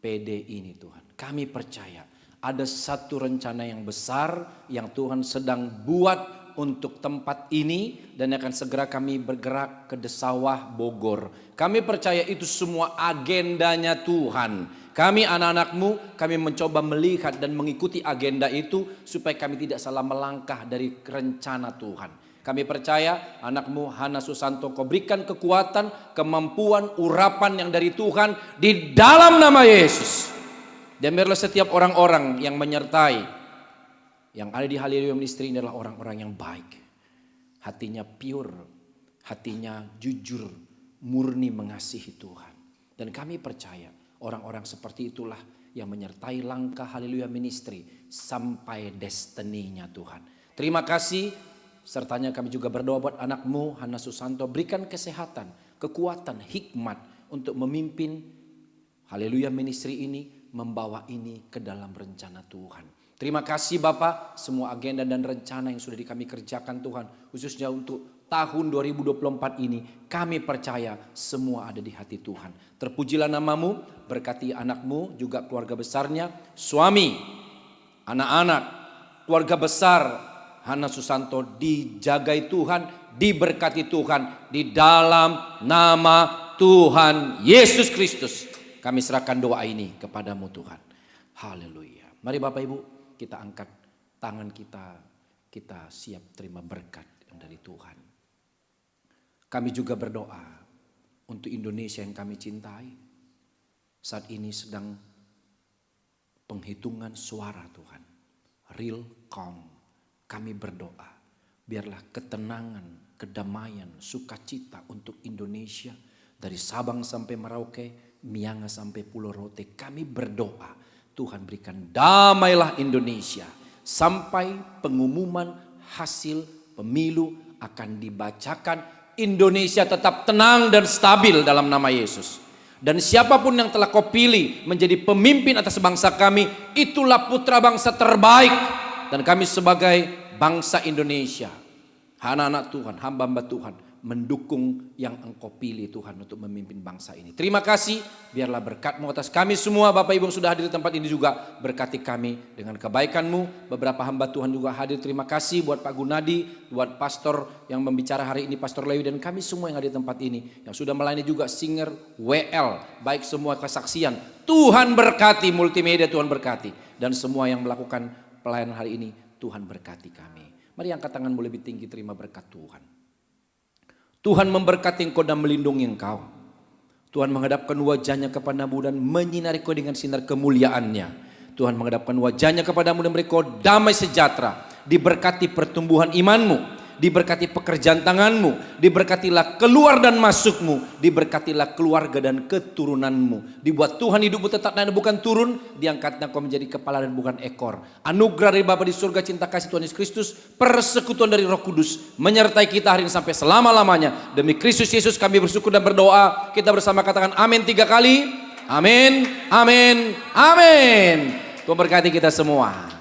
PD ini Tuhan. Kami percaya ada satu rencana yang besar yang Tuhan sedang buat untuk tempat ini dan akan segera kami bergerak ke Desawah Bogor. Kami percaya itu semua agendanya Tuhan. Kami anak-anakmu, kami mencoba melihat dan mengikuti agenda itu supaya kami tidak salah melangkah dari rencana Tuhan. Kami percaya anakmu Hana Susanto, kau berikan kekuatan, kemampuan, urapan yang dari Tuhan di dalam nama Yesus. Dan biarlah setiap orang-orang yang menyertai, yang ada di Haleluya Ministry ini adalah orang-orang yang baik. Hatinya pure, hatinya jujur, murni mengasihi Tuhan. Dan kami percaya orang-orang seperti itulah yang menyertai langkah Haleluya Ministry sampai destininya Tuhan. Terima kasih. Sertanya kami juga berdoa buat anakmu Hana Susanto. Berikan kesehatan, kekuatan, hikmat untuk memimpin Haleluya Ministry ini, membawa ini ke dalam rencana Tuhan. Terima kasih Bapak, semua agenda dan rencana yang sudah kami kerjakan Tuhan, khususnya untuk tahun 2024 ini, kami percaya semua ada di hati Tuhan. Terpujilah namamu, berkati anakmu, juga keluarga besarnya, suami, anak-anak, keluarga besar Hana Susanto dijagai Tuhan, diberkati Tuhan di dalam nama Tuhan Yesus Kristus. Kami serahkan doa ini kepadamu Tuhan. Haleluya. Mari Bapak Ibu, kita angkat tangan kita siap terima berkat yang dari Tuhan. Kami juga berdoa untuk Indonesia yang kami cintai. Saat ini sedang penghitungan suara Tuhan. Real count. Kami berdoa. Biarlah ketenangan, kedamaian, sukacita untuk Indonesia. Dari Sabang sampai Merauke, Miangas sampai Pulau Rote. Kami berdoa. Tuhan berikan damailah Indonesia. Sampai pengumuman hasil pemilu akan dibacakan. Indonesia tetap tenang dan stabil dalam nama Yesus. Dan siapapun yang telah kau pilih menjadi pemimpin atas bangsa kami, itulah putra bangsa terbaik. Dan kami sebagai bangsa Indonesia, anak-anak Tuhan, hamba-hamba Tuhan, mendukung yang engkau pilih Tuhan untuk memimpin bangsa ini. Terima kasih, biarlah berkat-Mu atas kami semua. Bapak Ibu yang sudah hadir di tempat ini juga berkati kami dengan kebaikan-Mu. Beberapa hamba Tuhan juga hadir, terima kasih buat Pak Gunadi, buat pastor yang membicara hari ini, Pastor Lewi, dan kami semua yang ada di tempat ini. Yang sudah melayani juga Singer WL, baik semua kesaksian. Tuhan berkati multimedia, Tuhan berkati. Dan semua yang melakukan pelayanan hari ini, Tuhan berkati kami. Mari angkat tanganmu lebih tinggi, terima berkat Tuhan. Tuhan memberkati engkau dan melindungi engkau. Tuhan menghadapkan wajahnya kepadamu dan menyinari kau dengan sinar kemuliaannya. Tuhan menghadapkan wajahnya kepadamu dan memberi kau damai sejahtera. Diberkati pertumbuhan imanmu. Diberkati pekerjaan tanganmu. Diberkatilah keluar dan masukmu. Diberkatilah keluarga dan keturunanmu. Dibuat Tuhan hidupmu tetap naik dan bukan turun. Diangkatnya kau menjadi kepala dan bukan ekor. Anugerah dari Bapa di surga, cinta kasih Tuhan Yesus Kristus, persekutuan dari Roh Kudus menyertai kita hari ini sampai selama-lamanya. Demi Kristus Yesus kami bersyukur dan berdoa. Kita bersama katakan amin 3 kali. Amin, amin, amin. Tuhan berkati kita semua.